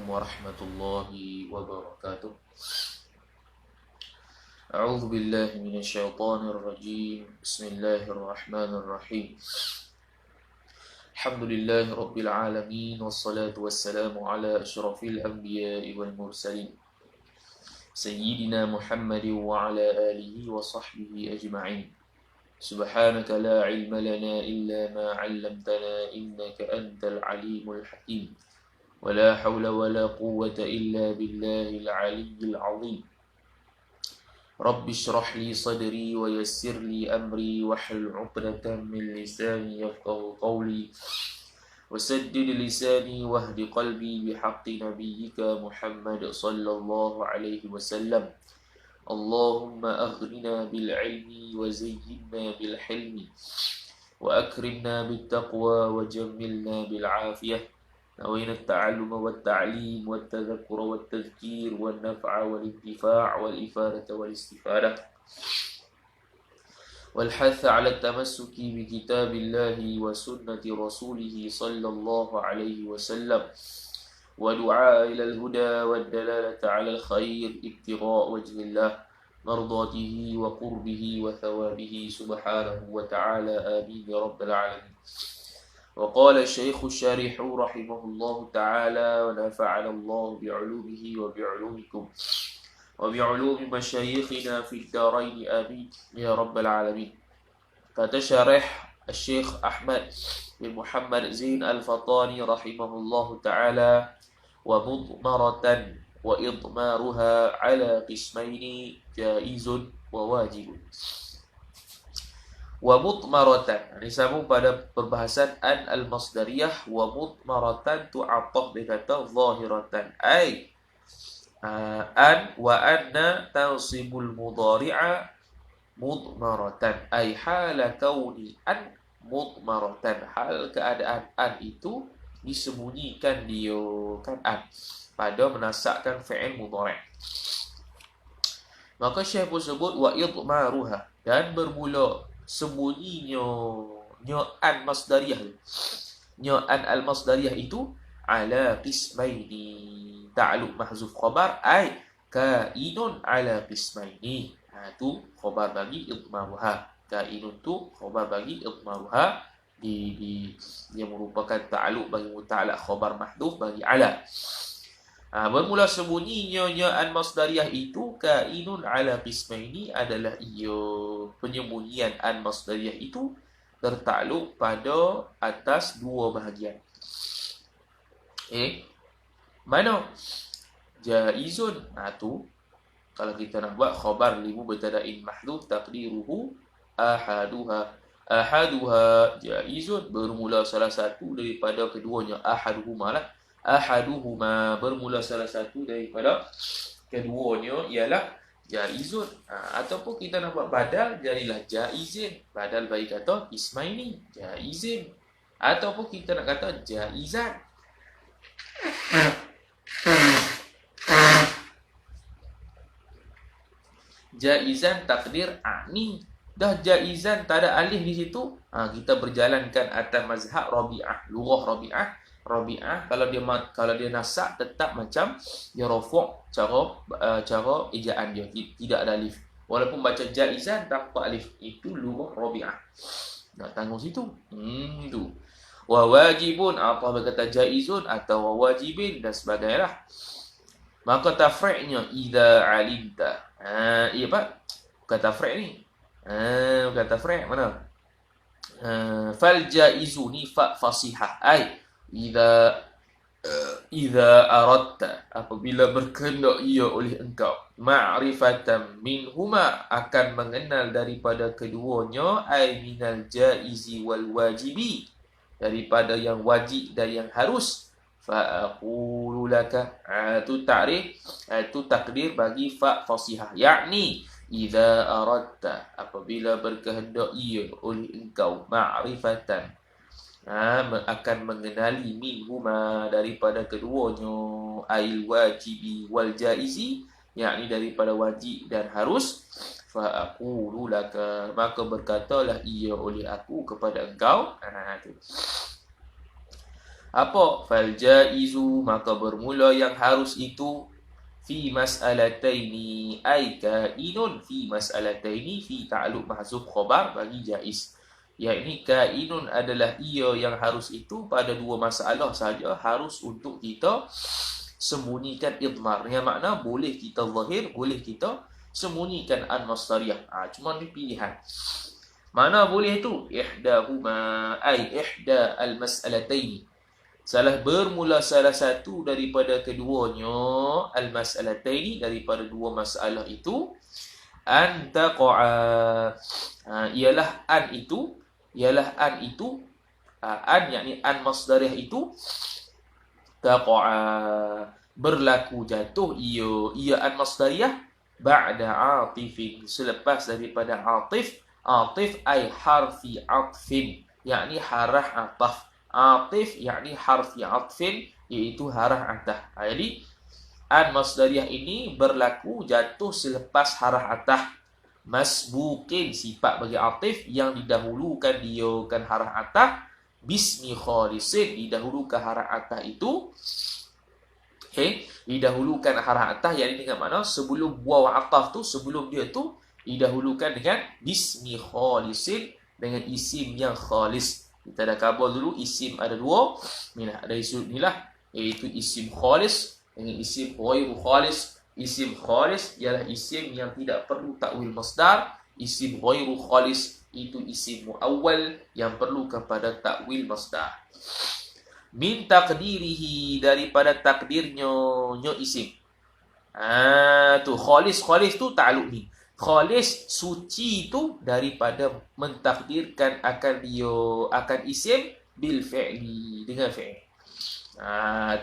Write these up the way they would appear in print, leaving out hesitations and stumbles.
warahmatullahi wabarakatuh. A'udzu billahi minasyaitonir rajim. Bismillahirrahmanirrahim. Alhamdulillahi rabbil alamin wassalatu wassalamu ala asyrafil anbiya'i wal mursalin sayyidina Muhammadin wa ala alihi wa sahbihi ajma'in. Subhanaka la ilma lana illa ma 'allamtana innaka antal alimul hakim. ولا حول ولا قوة إلا بالله العلي العظيم. رب اشرح لي صدري ويسر لي أمري واحلل عقدة من لساني يفقهوا قولي وسدد لساني واهد قلبي بحق نبيك محمد صلى الله عليه وسلم. اللهم أغننا بالعلم وزينا بالحلم وأكرمنا بالتقوى وجملنا بالعافية. نوينا التعلم والتعليم والتذكر والتذكير والنفع والانتفاع والإفادة والاستفادة والحث على التمسك بكتاب الله وسنة رسوله صلى الله عليه وسلم ودعاء إلى الهدى والدلالة على الخير ابتغاء وجه الله مرضاته وقربه وثوابه سبحانه وتعالى آمين يا رب العالمين. وقال الشيخ الشارح رحمه الله تعالى ونفعنا الله بعلومه وبعلومكم وبعلوم مشايخنا في الدارين آمين يا رب العالمين. kata syarih Syekh Ahmad bin Muhammad Zain Al-Fatani rahimahullahu ta'ala, wa mudmaratan wa idmaruha ala qismaini jaizun wa wajibun. Wa mudmaratan, ini sambung pada perbahasan an al-masdariyah. Wa mudmaratan tu ataf dia kata zahiratan, ay an wa anna tansibul mudari'a mudmaratan, ay hala kauni an mudmaratan, hal keadaan an itu disembunyikan dia kan an pada menasakkan fi'il mudhari'. Maka Syekh pun sebut wa idmaruha, dan bermula sembunyinya an masdariyah, an al-masdariyah itu ala qismaini, ta'alluq mahzuf khabar ay kainun ala qismaini. Itu khabar bagi idmaruha, kainun tu khabar bagi idmaruha, dia merupakan ta'alluq bagi muta'allaq khabar mahdhuf bagi ala. Bermula sembunyinya an masdariyah itu kainun ala qismaini, adalah ia penyembunyian an masdariyah itu tertakluk pada atas dua bahagian. Mana? Jaizun, tu kalau kita nak buat khabar li mubtada'in mahdhuf taqdiruhu ahaduha jaizun, bermula salah satu daripada keduanya. Ahaduhuma bermula salah satu daripada keduanya ialah jaizun. Ataupun kita nak buat badal, jadilah jaizin, badal bagi kata ismaini jaizin. Ataupun kita nak kata jaizan. Jaizan takdir ani, dah jaizan tak ada alif di situ. Kita berjalankan atas mazhab Rabi'ah, lughah Rabi'ah kalau dia nasak tetap macam dia rafu' cara ejaan dia, tidak ada alif. Walaupun baca jaizan tanpa alif, itu lughah Rabi'ah. Nak tanggung situ. Itu. Wa wajibun, apa berkata jaizun atau wa wajibin dan sebagainya. Maka tafri'nya idza alimta. Iya Pak. Bukan tafri' ni. Bukan tafri' mana? Fal jaizu ni fa fasihah. Ai idza aradta, apabila berkehendak ia oleh engkau, ma'rifatan minhuma, akan mengenal daripada keduanya, ai minal jaizi wal wajibi, daripada yang wajib dan yang harus. Fa aqulu laka, tu ta'rif, tu takdir bagi fa fasihah, yakni idza aradta, apabila berkehendak ia oleh engkau, ma'rifatan, akan mengenali minhuma, daripada keduanya, ail wajibi wal jaizi, yakni daripada wajib dan harus. Fa aqulu laka, maka berkatalah ia oleh aku kepada engkau. Apa? Fal jaizu, maka bermula yang harus itu fi mas'alataini ay kainun fi mas'alataini fi ta'alluq mahzuf khabar bagi jaiz. Yakni kainun adalah ia yang harus itu pada dua masalah saja harus untuk kita sembunyikan idmar. Yang makna boleh kita zahir, boleh kita sembunyikan an-masdariyah. Cuma ni pilihan. Mana boleh tu? Ihdahuma ay ihda al-mas'alataini. Bermula salah satu daripada keduanya al-mas'alataini, daripada dua masalah itu, an taqa'a, ialah an itu an yakni an masdariyah itu taqa'a, berlaku jatuh ia an masdariyah ba'da atifin, selepas daripada atif ay harfi atfin, yakni harah ataf. Atif yakni harfi atfin, iaitu harah atah. Jadi an masdariyah ini berlaku jatuh selepas harah atah. Masbuqin, sifat bagi atif yang didahulukan dia kan harah atah. Bismi khalisin, didahulukan harah atah itu. Didahulukan harah atah, yang ini dengan makna sebelum waw ataf tu, sebelum dia tu didahulukan dengan bismi khalisin, dengan isim yang khalis. Kita dah khabar dulu, isim ada dua. Ada isim inilah, iaitu isim khalis dengan isim ghairu khalis. Isim khalis ialah isim yang tidak perlu takwil masdar. Isim ghairu khalis itu isim muawwal yang perlu kepada takwil masdar. Min taqdirihi, daripada takdirnya isim. Tu khalis tu ta'alluq ni. Khalis, suci itu daripada mentakdirkan akan isim bil fi'li, dengan fi'il.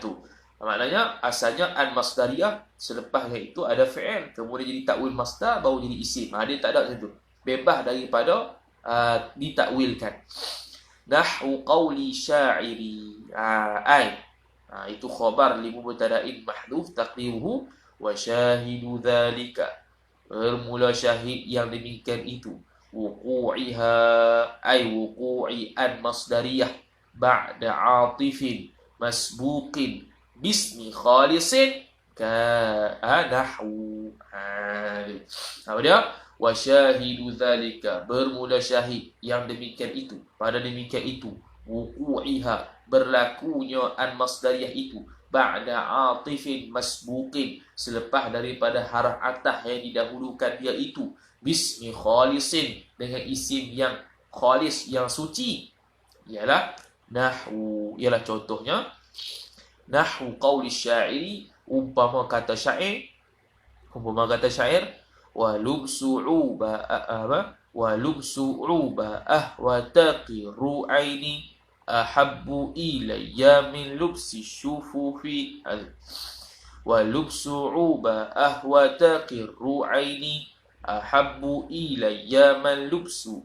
Tu. Maknanya asalnya an masdariyah, selepas itu ada fi'il, kemudian jadi takwil masdar, baru jadi isim. Dia tak ada macam tu. Bebas daripada ditakwilkan. Nahwu qawli sya'iri. Itu khabar li mubtada'in mahdhuf taqdiruhu wa syahidu dzalika. Bermula syahid yang demikian itu wuqu'iha ay wuqu'i an masdariyah ba'da atifin masbuqin bismi khalisin ka nahwu. Apa dia? Wa syahidu dzalika, bermula syahid yang demikian itu, pada demikian itu wuqu'iha, berlakunya an masdariyah itu ba'da atifin masbuqin, selepas daripada harah atah yang didahulukan dia itu bismi khalisin, dengan isim yang khalis, yang suci. Ialah nahwu, ialah contohnya nahwu qauli syairi, umpama kata syair wa lubsu uba wa taqiru aini ahabbu ilayya min lubsi syufufi. Wa lubsu uba wa taqiru aini ahabbu ilayya man lubsi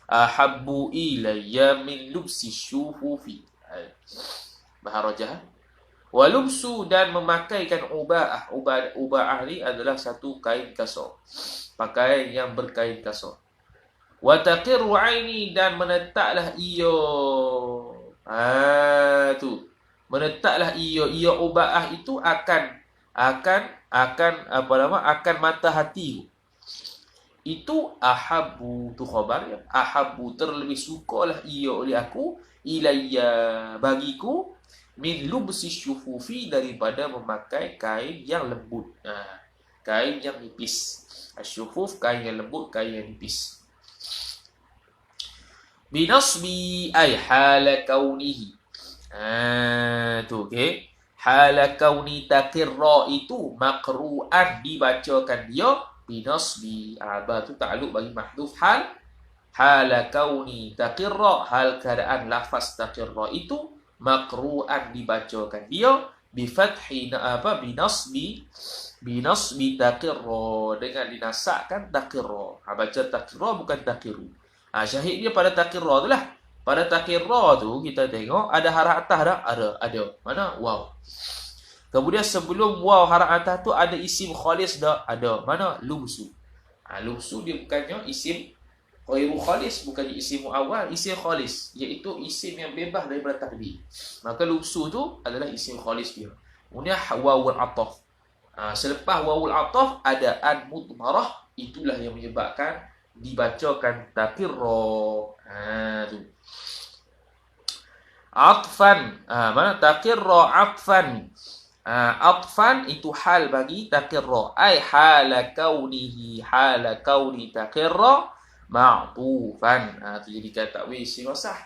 ahabbu ilayya min lubsi syufufi. Baharajah. Wa lubsu, dan memakaikan uba'ah. Uba'ah ni adalah satu kain kasar, pakaian yang berkain kasar. Wa taqiru aini, dan menetaklah ia. Menetaklah ia uba'ah itu akan mata hati. Itu ahabbu, tu khabar ya. Ahabbu, terlebih sukalah ia oleh aku, ilayya, bagiku, min lubsi syufufi, daripada memakai kain yang lembut. Kain yang nipis. Asyufuf, kain yang lembut, kain yang nipis. Binasbi ay hala kaunihi. Okey. Hala kauni taqirra itu maqru'an, dibacakan dia binasbi. Ba tu ta'alluq bagi mahdhuf hal. Hala kauni taqirra, hal keadaan lafaz taqirra itu maqru'an, dibacakan dia bi fathi binasbi taqirra, dengan dinasakkan taqirra. Baca taqirra bukan taqiru. Syahid dia pada taqirra tu lah. Pada taqirra tu kita tengok ada harah atah dah? Ada. Mana? Waw. Kemudian sebelum waw harah atah tu ada isim khalis dah? Ada. Mana? Lubsu. Lubsu dia bukannya isim Ghairu khalis bukan isim muawwal, isim khalis, iaitu isim yang bebas daripada takdir. Maka lubsu tu adalah isim khalis dia. Kemudian wawul ataf. Selepas wawul ataf ada an mudmarah, itulah yang menyebabkan dibacakan taqirra. Tu. Atfan, mana taqirra atfan. Atfan itu hal bagi taqirra, ai hala kaunihi hala kauni taqirra ma'tufan. Tu jadi kata isim wasah.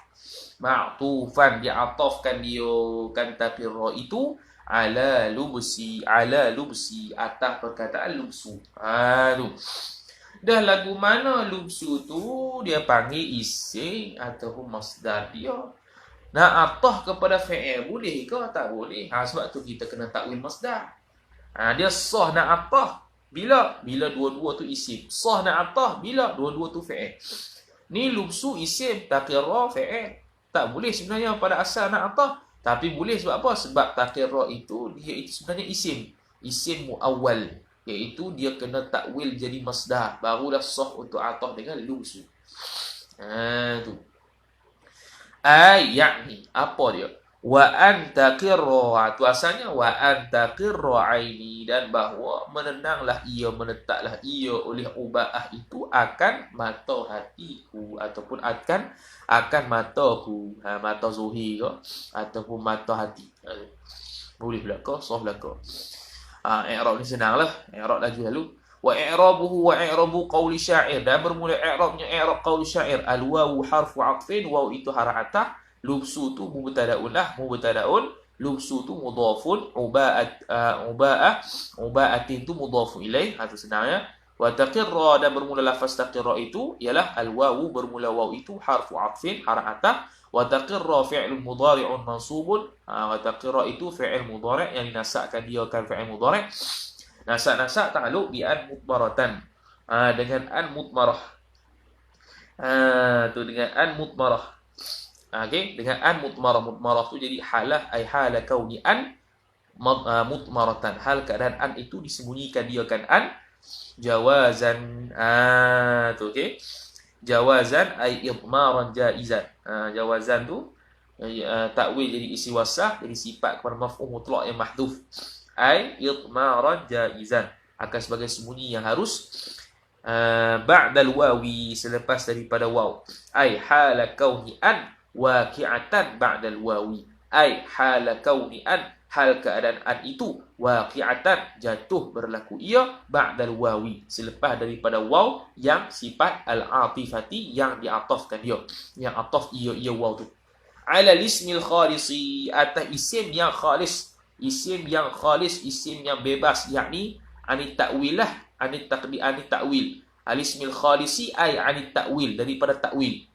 Ma'tufan diatafkan dia kan taqirra itu ala lubsi atas perkataan lubsu. Tu. Dah lagu mana lubsu tu dia panggil isim ataupun masdar dia. Nak atah kepada fi'il boleh ke tak boleh? Sebab tu kita kena takwil masdar. Dia sah nak atah bila dua-dua tu isim. Sah nak atah bila dua-dua tu fi'il. Ni lubsu isim, taqirra fi'il. Tak boleh sebenarnya pada asal nak atah. Tapi boleh sebab apa? Sebab taqirra itu dia itu sebenarnya isim. Isim muawwal. Iaitu dia kena takwil jadi masdar. Barulah sah untuk atah dengan lubsu. Tu. Yakni apa dia? Wa anta qirra, tu asalnya wa anta qirra aini, dan bahawa menenanglah ia, menetaplah ia oleh ubaah itu akan mata hatiku ataupun akan mataku. Mata zuhir ke ataupun mata hati. Boleh belaka, sah belaka. I'rab ni senanglah, i'rab laju lalu. Wa i'rabuhu wa i'rabu qawli syair, dan bermula i'rabnya i'rab qawli syair. Al-wawu harfu 'athfin, waw itu harf ataf, lubsu tu mubtada'un lah, mubtada'un, lubsu tu mudhafun, uba'atin tu mudhafu ilaih. Itu senangnya. Wa taqirra, dan bermula lafaz taqirra itu ialah al-wawu, bermula waw itu harfu 'athfin, harf ataf. Wa taqirra fi'lun mudhari'un mansubun, wa taqirra itu fi'il mudhari' yang dinasabkan dia kan fi'il mudhari'. Nasak ta'aluk bi an mutmaratan. Dengan an mutmarah. Tu dengan an mutmarah. Okey, dengan an mutmarah. Mutmarah tu jadi halah, ai hala kauni an mutmaratan. Hal keadaan an itu disembunyikan dia kan an jawazan. Tu okey. Jawazan ai idmaran jaizan. Jawazan tu takwil jadi isi wasah, jadi sifat kepada maf'ul mutlaq yang mahdhuf. Ai idmaran jaizan, akan sebagai sembunyi yang harus ba'dal wawi, selepas daripada waw. Ai hala kauni an waqi'atan ba'dal wawi, ai hala kauni an, hal keadaan an itu waqi'atan, jatuh berlaku ia, ba'dal wawi, selepas daripada waw yang sifat al-atifati, yang diatafkan dia, yang ataf ia waw tu. Ala ismil khalisi, atas isim yang khalis. Isim yang khalis, isim yang bebas, yakni anit ta'wil lah, anit ta'wil. Al-ismil khalisi ay anit ta'wil, daripada ta'wil.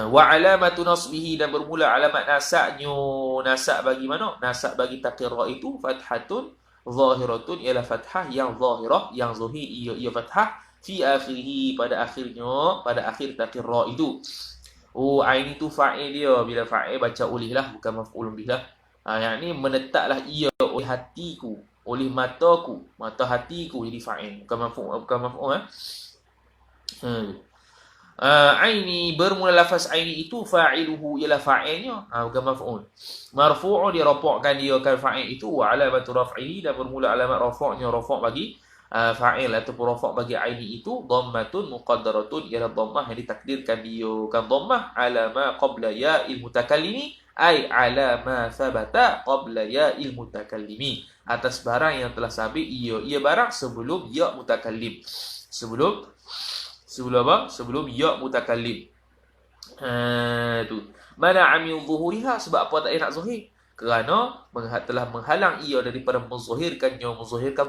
Wa alamatu nasbihi, dan bermula alamat nasabnya. Nasab bagi mana? Nasab bagi taqirra itu fathatun zahiratun, ialah fathah yang zahirah, yang zahir ia fathah, fi akhirih, pada akhirnya, pada akhir taqirra itu. Ain itu fa'il dia, bila fa'il baca oleh lah, bukan maf'ulun bih lah. Yang ni menetaplah ia oleh hatiku, oleh mataku, mata hatiku, jadi fa'il, bukan maf'ul. Aini, bermula lafaz aini itu fa'iluhu, ialah fa'ilnya, bukan maf'ul. Marfu'u, dirafa'kan dia kan fa'il itu, wa alamatu raf'ihi, dan bermula alamat rafa'nya, rafa' bagi fa'il ataupun rafa' bagi aini itu dhammatun muqaddaratun, ialah dhammah yang ditakdirkan dia kan dhammah ala ma qabla ya'il mutakallimi, ai ala ma thabata qabla ya'il mutakallimi, atas barang yang telah sabit ia barang sebelum ya mutakallim, sebelum apa? Sebelum ya mutakallim. Tu mana amil zuhuriha, sebab apa tak nak zahir? Kerana telah menghalang ia daripada menzahirkan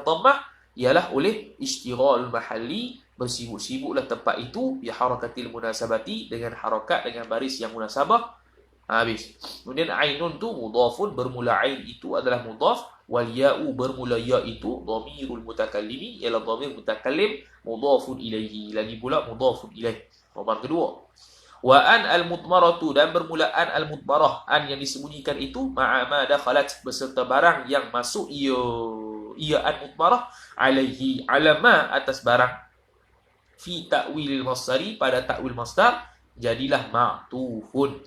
dhammah, ialah oleh istighalul mahalli, bersibuk-sibuklah tempat itu, bi harakatil munasabati, dengan harakat, dengan baris yang munasabah. Habis. Kemudian ainun tu mudhafun, bermula ain itu adalah mudhaf, wal ya'u, bermula ya itu dhamirul mutakallimi, ialah dhamir mutakallim, mudhafun ilaihi, lagi pula mudhafun ilaih. Nomor kedua. Wa an al-mudmaratu, dan bermula an al-mudmarah, an yang disembunyikan itu, ma'a ma dakhalat, beserta barang yang masuk ia an-mudmarah, alaihi, alama, atas barang. fi ta'wilil masdari, pada ta'wil masdar, jadilah ma'tufun.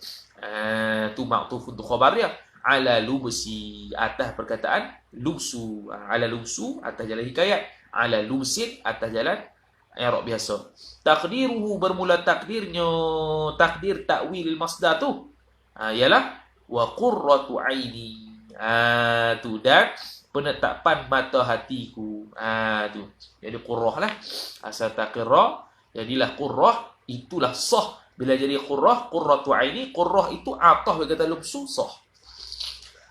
Tu ma'tufun tu khabar dia. Ala lubsi, atas perkataan lubsu. Ala lubsu, atas jalan hikayat. Ala lubsin, atas jalan i'rab biasa. Takdiruhu, bermula takdirnya, takdir ta'wilil masdar tu ialah wa qurratu aini. Tu, dan penetapan mata hatiku. Tu. Jadi qurrah lah. Asal taqirra, jadilah qurrah, itulah sah. Bila jadi qurrah, qurratu aini, qurrah itu atah berkata lubsu, sah.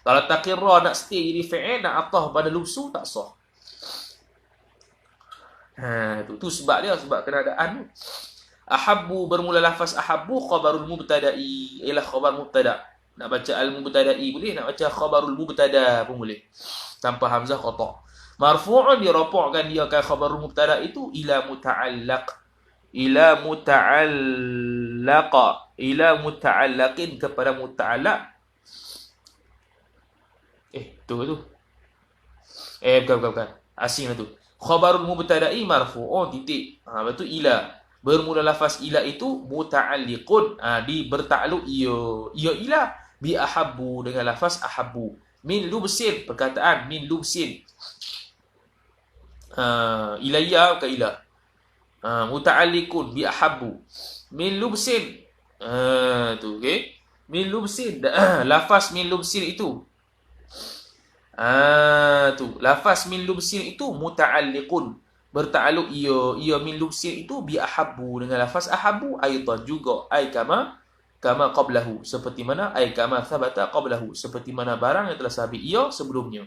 Kalau taqirra nak stay jadi fi'il, nak atah pada lubsu, tak sah. Tu sebab dia, sebab keadaan tu. Ahabbu, bermula lafaz ahabbu, khabarul mubtada'i, ialah khabar mubtada'. Nak baca al-mubtada'i boleh, nak baca khabarul mubtada' pun boleh. Tanpa hamzah qata'. Marfu'un, dirapukkan dia kan khabarul mubtada' itu ila muta'allaq. Ila muta'allaqa. Ila muta'allaqin, kepada muta'allaq. Tu. Bukan. Asing lah tu. Khabarul mubtada'i marfu'un, titik. Lepas tu ila. Bermula lafaz ila itu muta'alliqun. Di bertakluk ia ila. Bi ahabbu, dengan lafaz ahabbu. Min lubsin, perkataan min lubsin. Ilayya bukan ila. Muta'alliqun bi ahabbu. Min lubsin. Tu, okey. Min lubsin. Lafaz min lubsin itu. Tu. Lafaz min lubsin itu muta'alliqun. Bertakluk ia min lubsin itu bi ahabbu, dengan lafaz ahabbu aidan juga. Ai kama qablahu, seperti mana ai kama thabata qablahu, seperti mana barang yang telah sabit ia sebelumnya.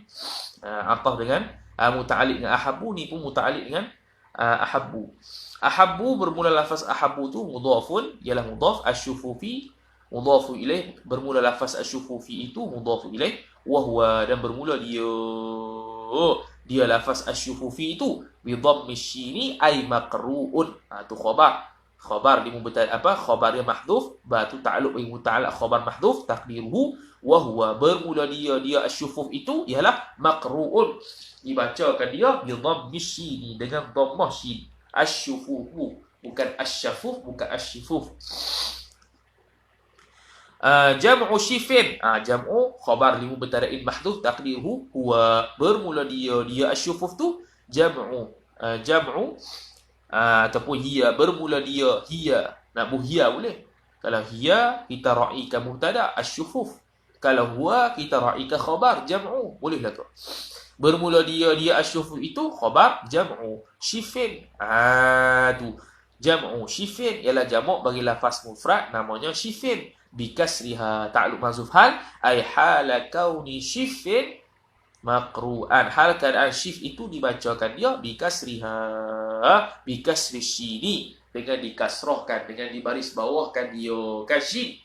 Ataf dengan muta'alliq dengan ahabbu, ni pun muta'alliq dengan ahabbu. Ahabbu, bermula lafaz ahabbu tu mudhafun, ialah mudhaf. Asyufufi mudhafu ilaih, bermula lafaz asyufufi itu mudhafu ilaih. Wa huwa, dan bermula dia lafaz asyufufi itu bi dhammi syini ay maqru'un. Tu khabar di mubtada, khabar yang mahdhuf, batu ta'alluq bi muta'allaq khabar mahdhuf, taqdiruhu wa huwa, bermula dia asyufuf itu ialah maqru'un, dibacakan dia bi dhammi syini, dengan dhammah syin. Asyufufu, bukan asyafuf, bukan asyifuf. Jam'u syifin, jam'u khabar li mubtada'in mahdhuf, taqdiruhu huwa, bermula dia asyufuf tu jam'u ataupun hiya, bermula dia hiya. Nak hiya boleh. Kalau hiya kita ra'ikan mubtada' asyufuf. Kalau huwa kita ra'ikan khabar jam'u, bolehlah tu. Bermula dia asyufuf itu khabar jam'u syifin. Tu jam'u syifin ialah jamak bagi lafaz mufrad namanya syifin. Bikasriha, ta'alluq mahzuf hal, ay hala kauni syifin maqru'an, hal keadaan syif itu dibacakan dia bikasriha, bikasri syini, dengan dikasrahkan, dengan dibaris bawahkan dia kan syin.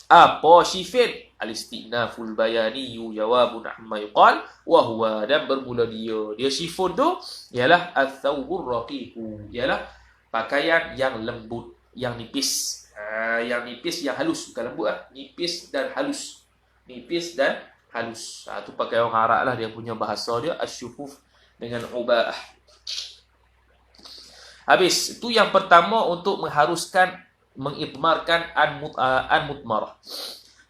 Apa syifin? Al-istinaful bayani jawabun amma yuqal wa huwa, dan bermula dia syifun tu ialah ath-thawbur raqiqu, ialah pakaian yang lembut, yang nipis. Yang nipis, yang halus, bukan lembut nipis dan halus. Nipis dan halus. Tu pakai orang Arab lah, dia punya bahasa dia asyufuf dengan ubah. Habis, itu yang pertama untuk mengharuskan, mengitmarkan an mutmarah.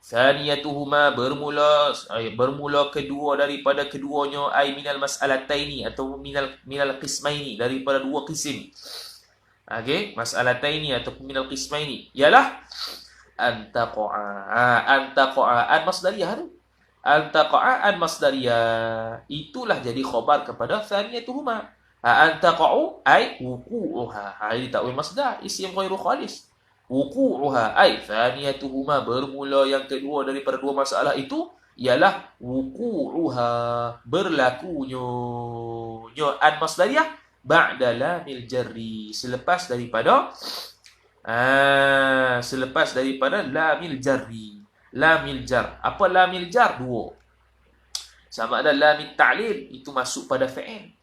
Thaniyatuhuma, bermula kedua daripada keduanya, ay minal mas'alataini, atau minal qismaini, daripada dua kisim. Okey, mas'alataini ataupun minal qismaini ialah antaqa'a an masdariyah tu. Antaqa'a an masdariyah, itulah jadi khabar kepada thaniyatuhuma. Antaqa'u ay wuqu'uha. Ini takwil masdar, isim ghairu khalis. Wuqu'uha ay thaniyatuhuma, bermula yang kedua daripada dua masalah itu ialah wuqu'uha, berlakunya an masdariyah ba'da lamil jarri, selepas daripada lamil jarri. Lamil jar, apa lamil jar? Dua. Sama ada lamil ta'lil itu masuk pada fi'il.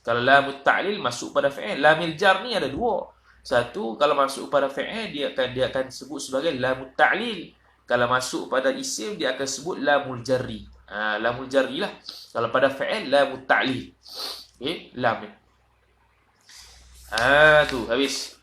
Kalau lamil ta'lil masuk pada fi'il, lamil jar ni ada dua. Satu, kalau masuk pada fi'il dia akan sebut sebagai lamul ta'lil. Kalau masuk pada isim dia akan sebut lamul jarri. Lamul jarri lah. Kalau pada fi'il lamul ta'lil. Okey, lam. Tu habis.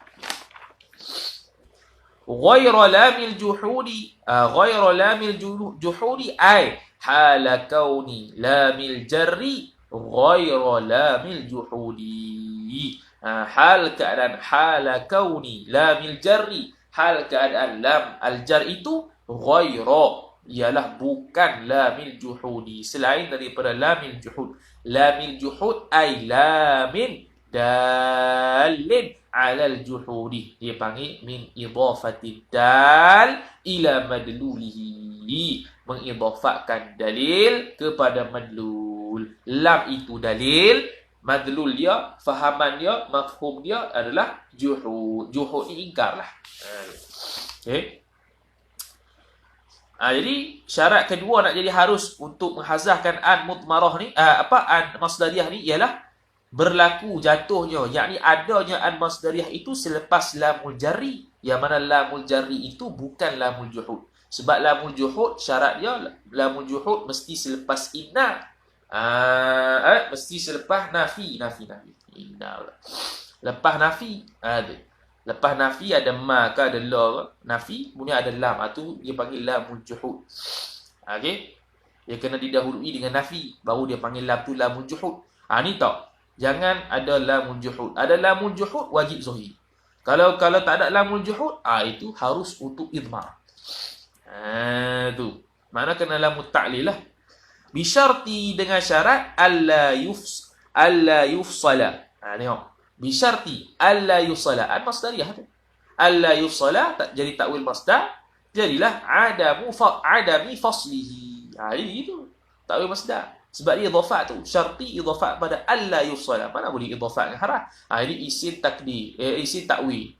Ghaira lamil juhudi, ghaira lamil juhudi ay hala kauni lamil jarri ghaira lamil juhudi. Hal keadaan hala kauni lamil jarri, hal keadaan lam al-jar itu ghaira, ialah bukan lamil juhudi, selain daripada lamil juhud. Lamil juhud ay lamin dalin alal juhudi, dia panggil min idafati dal ila madlulihi, mengidafatkan dalil kepada madlul. Lam itu dalil, madlul dia, fahaman dia, mafhum dia adalah juhud. Juhud ni ingkar lah. Okay. Jadi syarat kedua nak jadi harus untuk menghazafkan an mudmarah ni, an masdariyah ni ialah berlaku jatuhnya, yakni adanya an masdariyah itu selepas lamul jarri, yang mana lamul jarri itu bukan lamul juhud. Sebab lamul juhud syarat dia, lamul juhud mesti selepas inna, mesti selepas nafi. Inna lepas nafi ada. Lepas nafi ada ma ke ada la, nafi kemudian ada lam, tu dia panggil lamul juhud. Okey, dia kena didahului dengan nafi baru dia panggil lam tu lamul juhud. Ni tak, jangan ada lamul juhud. Ada lamul juhud wajib zahir. Kalau tak ada lamul juhud, itu harus untuk idmar. Tu. Mana kena lamul ta'lil lah. Bisyarti, dengan syarat alla yufsala. Tengok. Bisyarti alla yufsala. Al-masdariyah tu. Alla yufsala tak jadi takwil masdar, jadilah adami faslihi. Ini itu. Takwil masdar. Sebab dia idhafat tu, syarti idhafat pada alla yufsala. Mana boleh idhafat dengan harah? Ini isim takdir, isim takwil.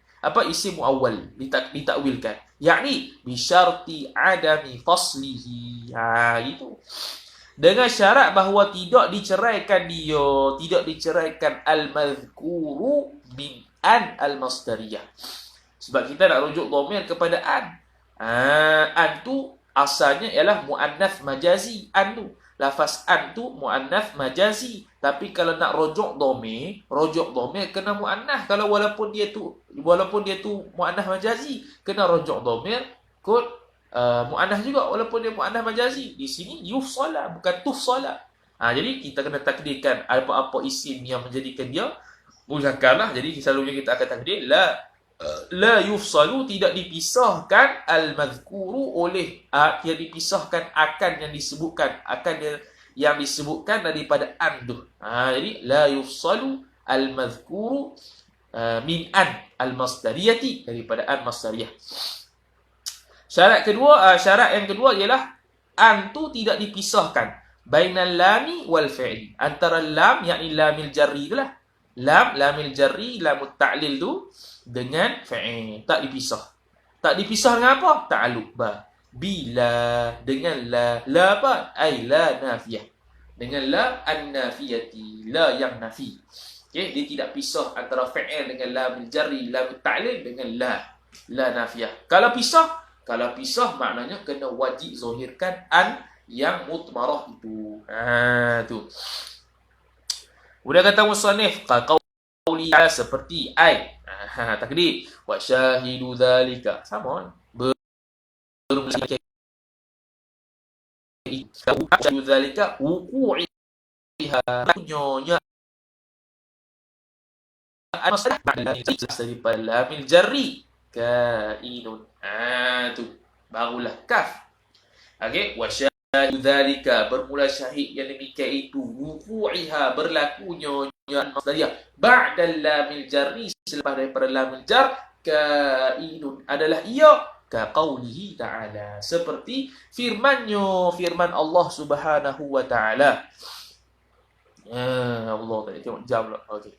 Isim muawwal, ditakwilkan. Yakni bisyarti adami faslihi. Itu. Dengan syarat bahawa tidak diceraikan dia, tidak diceraikan al-madhkuru min an al-masdariyah. Sebab kita nak rujuk dhamir kepada an. An tu asalnya ialah muannath majazi. An tu, lafaz an tu muannath majazi. Tapi kalau nak rujuk dhamir kena muannath. Kalau walaupun dia tu muannath majazi, kena rujuk dhamir kot muannath juga walaupun dia muannath majazi. Di sini yufsala bukan tufsala. Jadi kita kena takdirkan apa-apa isim yang menjadikan dia muzakkar lah. Jadi selalunya kita akan takdir la yufsalu, tidak dipisahkan al-madhkuru oleh yang dipisahkan akan yang disebutkan, akan yang disebutkan daripada an tu. Jadi la yufsalu al-madhkuru min an al-masdariyati, daripada an masdariyah. Syarat yang kedua ialah an tu tidak dipisahkan bainal lami wal fi'li, antara lam yakni lamil jarri itulah. Lamil jarri, lamut ta'lil tu dengan fi'il, tak dipisah. Tak dipisah dengan apa? Ta'alluq ba. Bila dengan la apa? Ai la nafiyah. Dengan la an-nafiyati, la yang nafi. Okey, dia tidak pisah antara fi'il dengan lamil jarri, lamut ta'lil dengan la nafiyah. Kalau pisah maknanya kena wajib zahirkan an yang mutmarah itu. Tu. Kemudian kata musannif qauli seperti ai. Takdir wa syahidu dzalika. Sama. Syahidu dzalika wuqu'iha, nyonya masalah daripada lamil jarri kainun. Tu barulah kaf. Okey, wa syahidu dzalika, bermula syahid yang demikian itu, wuqu'iha, berlakunya masdariyah ba'da lamil jarri, selepas daripada lamil jar, kainun, adalah ia, ka qaulihi ta'ala, seperti firman Allah Subhanahu wa ta'ala. Allah tak tengok jam lah. Okey.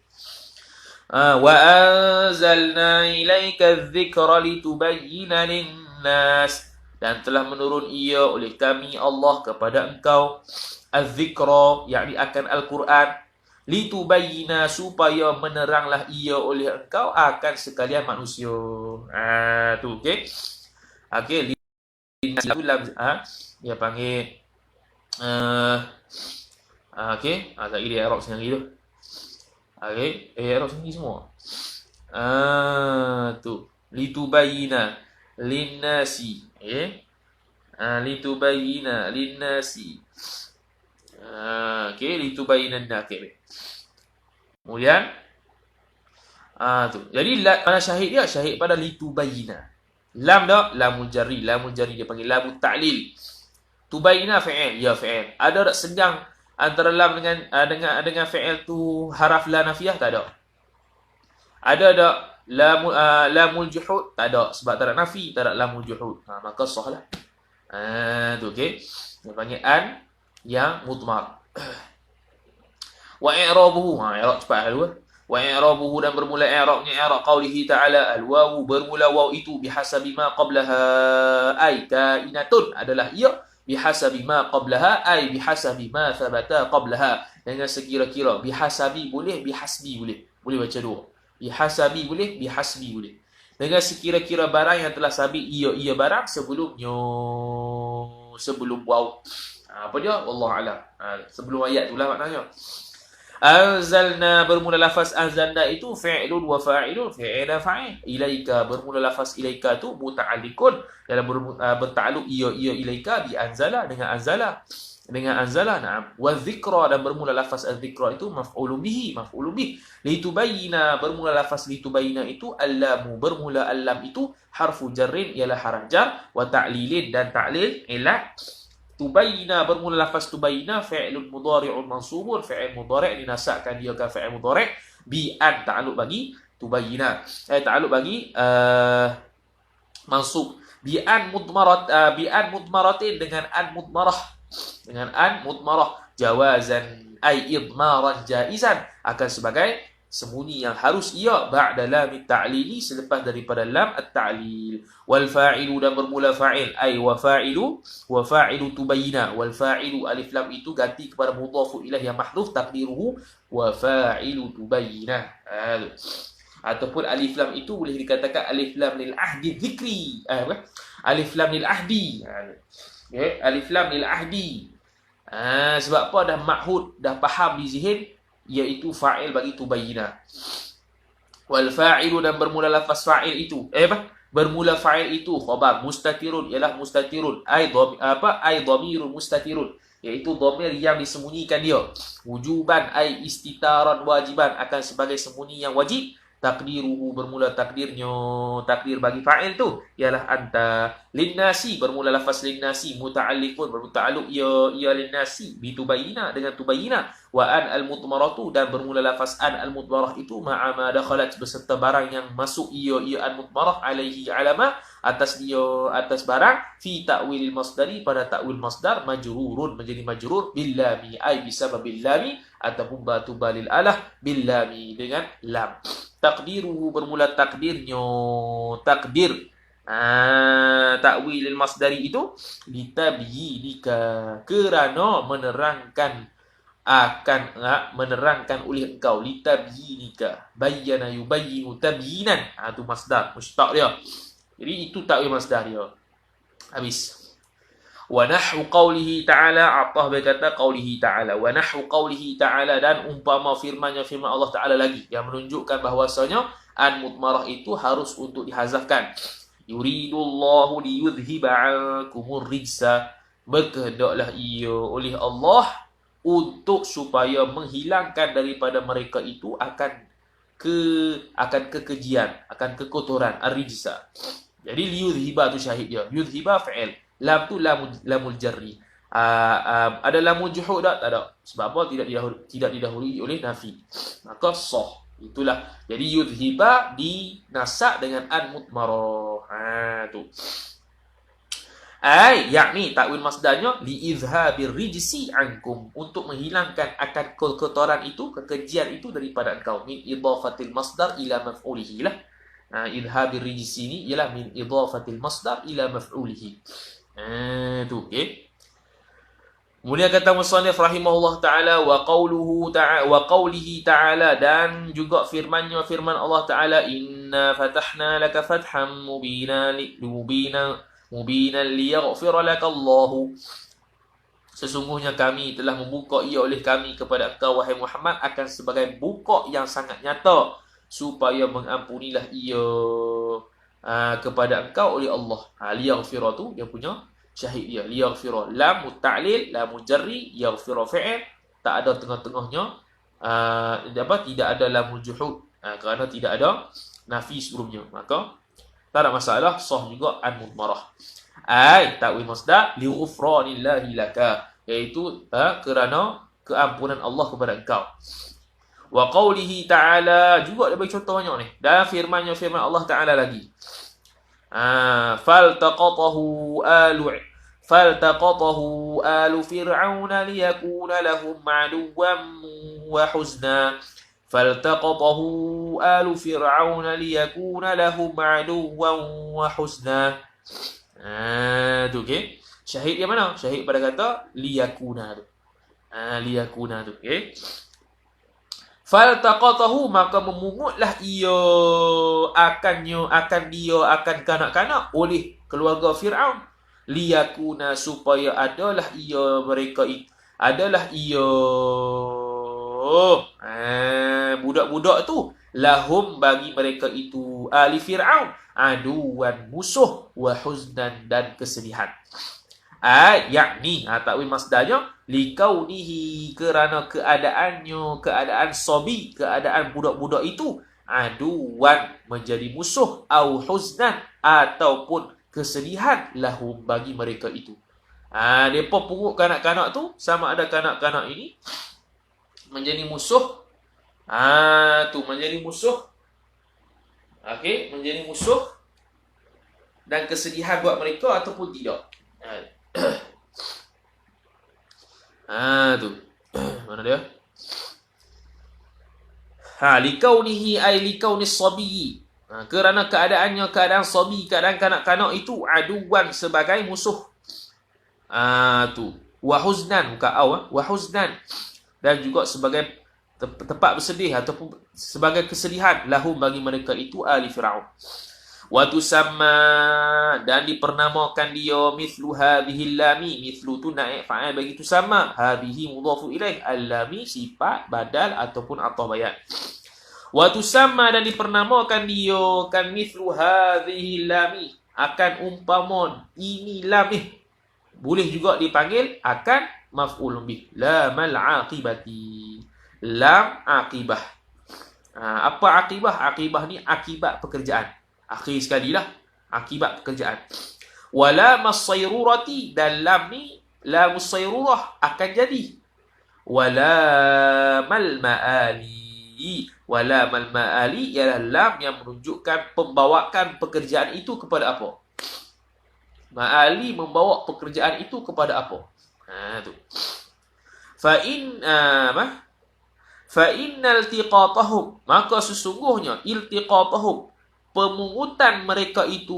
Wa anzalna ilaika adh-dhikra litubayyina lin-nas, dan telah menurun ia oleh kami Allah kepada engkau adh-dhikra, yakni akan Al-Quran, litubayyina, supaya meneranglah ia oleh engkau akan sekalian manusia. Tu okey. Okey, dia panggil okey, tak dia Arab sendiri tu. Okey, i'rab tinggi semua. Tu. Litubayyina linnasi. Okey. Litubayyina linnasi. Okey, litubayyina nakib. Kemudian tu. Jadi mana syahid dia? Syahid pada litubayyina. Lam dah lamul jarri. Lamul jarri dia panggil lamul ta'lil. Tubayyina fi'il, ya fi'il. Ada tak segang antara lam dengan fi'il tu haraf la nafiyah? Tak ada. Ada tak lamul juhud? Tak ada, sebab tak ada nafi, tak ada lamul juhud. Maka sahlah. Tu okey. Dia panggil an yang mudmar. Wa i'rabuhu, i'rab cepat dulu. Wa i'rabuhu dan bermula i'rabnya i'rab qaulihi ta'ala al-wawu bermula waw itu bihasabi ma qablaha ay kainatun adalah ia bihasabi ma qablaha ay bihasabi ma thabata qablaha, dengan sekira-kira. Bihasabi boleh, bihasbi boleh. Boleh baca dua. Bihasabi boleh, bihasbi boleh. Dengan sekira-kira barang yang telah sabit ia barang sebelumnya, sebelum waw. Apa dia? Wallahu a'lam. Sebelum ayat itulah maknanya. Anzalna bermula lafaz anzalna itu fi'lun wa fa'ilun, fi'ila fa'il. Ilaika bermula lafaz ilaika tu muta'alliqun, dalam bertakluk ia ilaika bi anzala, dengan anzala. Na'am. Wa dzikra dan bermula lafaz az-dzikra itu maf'ulun bihi, litubayyina bermula lafaz litubayyina itu allamu bermula allam itu harfu jarrin ialah haraf jar, wa ta'lilin dan ta'lil ilat. Tubayyina bermula lafaz tubayyina fi'lun mudhari'un mansubun, fi'il mudhari' dinasabkan dia ke fi'il mudhari' bi an, ta'alluq bagi tubayyina. Ta'alluq bagi mansub bi an mudmaratin dengan an mudmarah jawazan ay idmaran jaizan, akan sebagai sembunyi yang harus ia ba'da lam at-ta'lili, selepas daripada lam at-ta'lil. Wal fa'ilu dan bermula fa'il ay wa fa'ilu tubayyina. Wal fa'ilu alif lam itu ganti kepada mudhafu ilaih yang mahdhuf taqdiruhu wa fa'ilu tubayyina. Ataupun alif lam itu boleh dikatakan alif lam lil ahdi dzikri. Alif lam lil ahdi. Alif lam lil ahdi. Sebab apa? Dah ma'hud, dah faham di zihin, iaitu fa'il bagi tubayyina. Wal fa'ilu dan bermula lafaz fa'il itu bermula fa'il itu khabar mustatirun ialah mustatirun ay dhamirun mustatirun, iaitu dhamir yang disembunyikan dia. Wujuban ay istitaran wajiban, akan sebagai sembunyi yang wajib. Takdiruhu bermula takdirnya, takdir bagi fa'il tu ialah anta. Linnasi bermula lafaz linnasi muta'alliqun bermuta'alluq ia linnasi bitubayyina dengan tubayyina. Wa an al-mudmaratu dan bermula lafaz an al-mudmarah itu ma'a ma dakhalat beserta barang yang masuk ia al-mudmarah alaihi alama atas barang fi ta'wil masdari pada ta'wil masdar majrurun menjadi majrur bil lami ay bisababil lami ataupun batu balil alah bil lami dengan lam. Takdiruhu bermula takdirnya, takdir ta'wilil masdari itu litabyidika kerana menerangkan oleh engkau. Litabyidika bayyana yubayyinu tabyinan, itu masdar mushtaq dia. Jadi itu ta'wil masdar dia. Habis. Wa nahwu qawlihi ta'ala, Attah berkata qawlihi ta'ala, wa nahwu qawlihi ta'ala dan umpama firman Allah Ta'ala lagi yang menunjukkan bahwasanya an mudmarah itu harus untuk dihazafkan. Yuridullahu liyudhhiba 'ankumur rijsa, berkehendaklah ia oleh Allah untuk supaya menghilangkan daripada mereka itu akan kekejian, akan kekotoran, ar-rijsa. Jadi liyudhhiba tu syahid dia, yudhhiba fi'il. Lam tu lamul jarri. Ada lamul juhud tak? Tak ada. Sebab apa? Tidak didahului oleh nafi. Maka sah. Itulah. Jadi yudhiba dinasab dengan an mudmarah. Tu. Yakni takwil masdarnya liizhabir rijsi ankum, untuk menghilangkan akan kekotoran itu, kekejian itu daripada engkau. Min idhafatil masdar ila maf'ulihi lah. Idhabir rijsi ini ialah min idhafatil masdar ila maf'ulihi. Tu okey. Kemudian kata musannif rahimahullah taala wa qawlihi taala dan juga firman Allah taala inna fatahna laka fatham mubinan liyaghfira laka Allah. Sesungguhnya kami telah membuka ia oleh kami kepada engkau wahai Muhammad akan sebagai buka yang sangat nyata supaya mengampunilah ia kepada engkau oleh Allah. Liyaghfira tu dia punya syahid dia. Liyaghfira lam muta'lil lam mujarri yaghfira fi'il tak ada tengah-tengahnya tidak ada lamul juhud kerana tidak ada nafi sebelumnya. Maka tak ada masalah, sah juga an mudmarah. Ta'wil masdar li ghufranillahi laka, iaitu kerana keampunan Allah kepada engkau. Wa qawlihi ta'ala, juga dia bagi contoh banyak ni. Dan firman Allah Ta'ala lagi. Faltaqatahu alu fir'auna liyakuna lahum aduwwan wa huzna. Faltaqatahu alu fir'auna liyakuna lahum aduwwan wa huzna. Tu okey. Syahid dia mana? Syahid pada kata liyakuna tu. Liyakuna tu, okey. Faltaqatahu, maka memungutlah ia akan kanak-kanak oleh keluarga Firaun. Liyakuna, supaya adalah ia budak-budak tu lahum bagi mereka itu ahli Firaun aduwan musuh wa huznan dan kesedihan. Yakni takwil masdarnya likaunihi, kerana keadaan sobi, keadaan budak-budak itu aduwan menjadi musuh, au huznan ataupun kesedihan lahum bagi mereka itu. Depa pungut kanak-kanak tu, sama ada kanak-kanak ini menjadi musuh, menjadi musuh, okey, menjadi musuh dan kesedihan buat mereka ataupun tidak. Tu. Mana dia? Likaunihi ay likaunis sabi. Kerana keadaan sabi, keadaan kanak-kanak itu aduwan sebagai musuh. Tu. Wa huznan, bukan wa huznan. Dan juga sebagai tempat bersedih ataupun sebagai kesedihan lahum bagi mereka itu ahli Firaun. Wa tusamma, dan dipernamakan dia mithlu hadhihi lami, mithlu tu naik fa'il bagi tusamma, hadhihi mudhafu ilaih, al-lami sifat badal ataupun ataf bayan. Wa tusamma, dan dipernamakan dia kan mithlu hadhihi lami, akan umpama ini lam boleh juga dipanggil akan maf'ul bih, lamal aqibati, lam aqibah. Apa aqibah? Aqibah ni akibat pekerjaan. Akhir sekali lah, akibat pekerjaan. Wala masayrurati, dan lam ni lamus sayrurah akan jadi. Wala mal ma'ali, wala mal ma'ali ialah lam yang menunjukkan pembawaan pekerjaan itu kepada apa. Ma'ali membawa pekerjaan itu kepada apa. Tu. Fa'innal iltiqatahum, maka sesungguhnya iltiqatahum, pemungutan mereka itu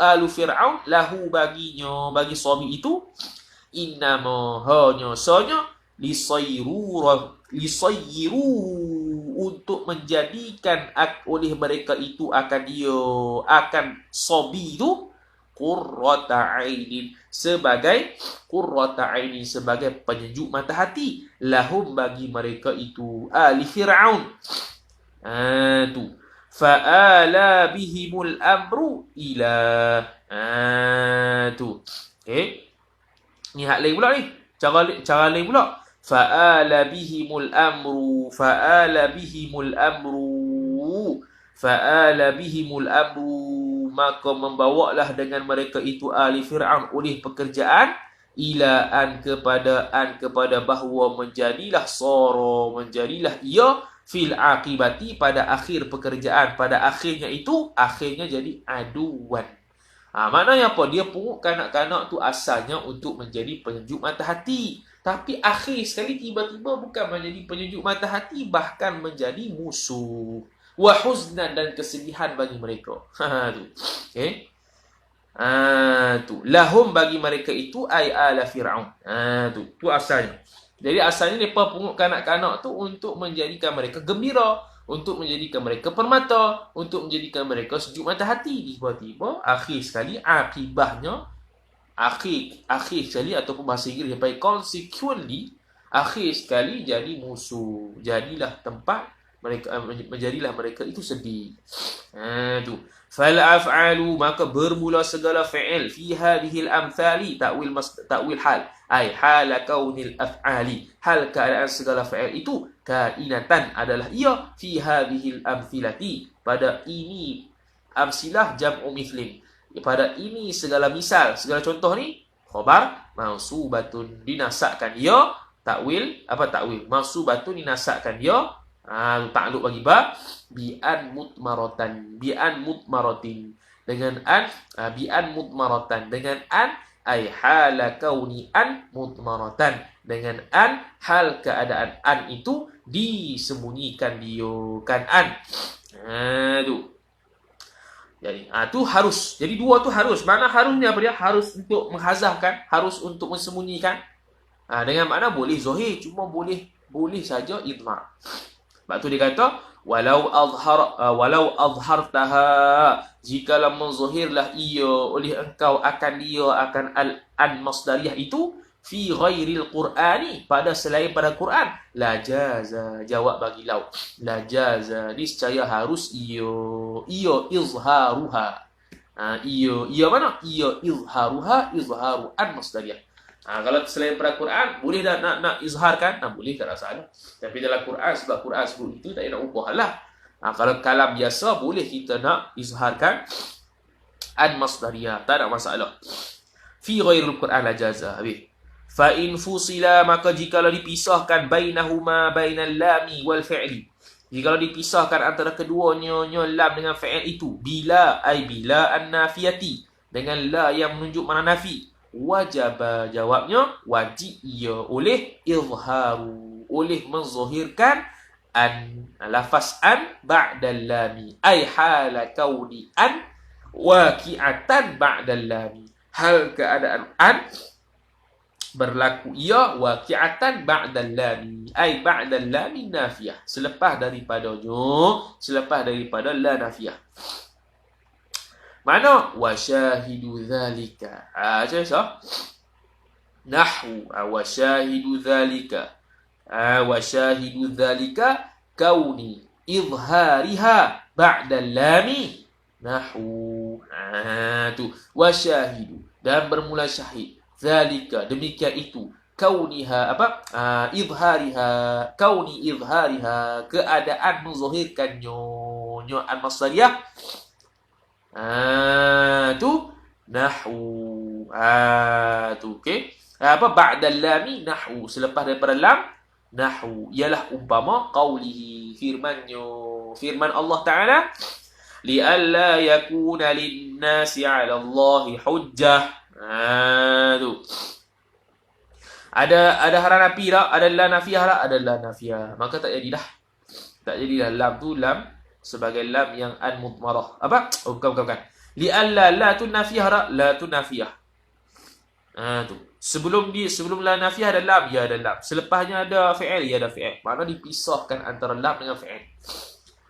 alu Fir'aun lahu baginya, bagi suami itu, innama hanya saja lisayyiru, untuk menjadikan oleh mereka itu akan sobi itu qurrata ainin, sebagai qurrata ainin, sebagai penyejuk mata hati, lahum bagi mereka itu ahli Fir'aun. Tu fa'ala bihimul amru ila. Tu. Okey. Ni hak lain pula ni. Cara lain pula. Fa'ala bihimul amru, fa'ala bihimul amru, fa'ala bihimul amru, maka membawalah dengan mereka itu ahli Fir'aun oleh pekerjaan, ila an kepada bahawa menjadilah ia fil akibati, pada akhir pekerjaan, pada akhirnya itu, akhirnya jadi aduwan. Maknanya apa? Dia pungut kanak-kanak tu asalnya untuk menjadi penyejuk mata hati, tapi akhir sekali tiba-tiba bukan menjadi penyejuk mata hati, bahkan menjadi musuh. Wa huznan, dan kesedihan bagi mereka. Tu. Okey. Tu. Lahum bagi mereka itu ay ala Fir'aun. Tu asalnya. Jadi asalnya mereka pungut kanak-kanak tu untuk menjadikan mereka gembira, untuk menjadikan mereka permata, untuk menjadikan mereka sejuk mata hati. Tiba-tiba akhir sekali akibahnya akhir sekali, ataupun bahasa Inggeris sampai consequently, akhir sekali jadi musuh. Jadilah mereka itu sedih. Tu. Fal af'alu, maka bermula segala fi'il fi hadhil amthali, takwil hal, ai hal kaunil af'ali, hal keadaan segala fi'il itu kainatan adalah ia fi hadhil amthilati, pada ini amsilah jam'u mithlin, pada ini segala misal, segala contoh ni khabar mansubatun, dinasakkan ia, takwil mansubatun, dinasakkan ia, takluk bagi ba, bi'an mutmaratan, dengan an, bi'an mutmaratan, dengan an, ay hala kauni an mutmaratan, dengan an, hal keadaan an itu disembunyikan dia, kan an. Tu. Jadi, tu harus. Jadi dua tu harus. Makna harusnya apa dia? Harus untuk menghazafkan, harus untuk mensembunyikan. Dengan makna boleh zahir, cuma boleh saja idmar. Sebab tu dia kata walau azhartaha, jikalau menzahirlah ia oleh engkau akan al-an masdariyah itu fi ghairil qur'ani, pada selain pada Quran, la jaza, jawab bagi lau, la jaza, niscaya harus ia izharuha. Ia mana? Ia izharu an masdariyah. Kalau selain pada Quran, boleh dah nak izharkan? Boleh, tak ada salah. Tapi dalam Quran, sebab Quran sebut itu, tak nak ubah lah. Kalau kalam biasa, boleh kita nak izharkan an masdariyah, tak ada masalah. Fi ghairil Quran la jaza. Habis. Fa in fusila, maka jikalau dipisahkan bainahuma, bainal lami wal fi'li, jikalau dipisahkan antara keduanya lam dengan fi'il itu, bila an-nafiyati, dengan la yang menunjuk mana nafi, wajib, jawabnya wajib ia oleh izharu, oleh menzahirkan an, lafaz an ba'dal lami, ay hala kauni an waqi'atan ba'dal lami, hal keadaan an berlaku ia waqi'atan ba'dal lami, ay ba'dal lami nafiyah, selepas daripada la nafiyah. Mana? Wasyahidu dhalika. Macam mana? Nahwu. Wasyahidu dhalika. Wasyahidu dhalika kauni izhariha ba'dal lami. Nahwu. Tu. Wasyahidu. Dan bermula syahid. Dhalika. Demikian itu. Kauniha. Izhariha. Kauni izhariha. Keadaan menzahirkannya. Al-Masdariyah. Tu nahwu. Tu okey. Ba'dal lami nahwu, selepas daripada lam nahwu, ialah umpama qaulihi, firman Allah Taala, li alla yakuna lin-nasi 'ala Allahi hujjah. Tu ada haraf nafi tak? Ada la nafiyah tak? Ada la nafiyah. Maka tak jadilah lam tu lam sebagai lam yang an mutmarah. Bukan. Li'alla la tu nafiyah, la tu nafiyah. Tu. Sebelum la nafiyah ada lam, ya ada lam. Selepasnya ada fi'il, ya ada fi'il. Makna dipisahkan antara lam dengan fi'il.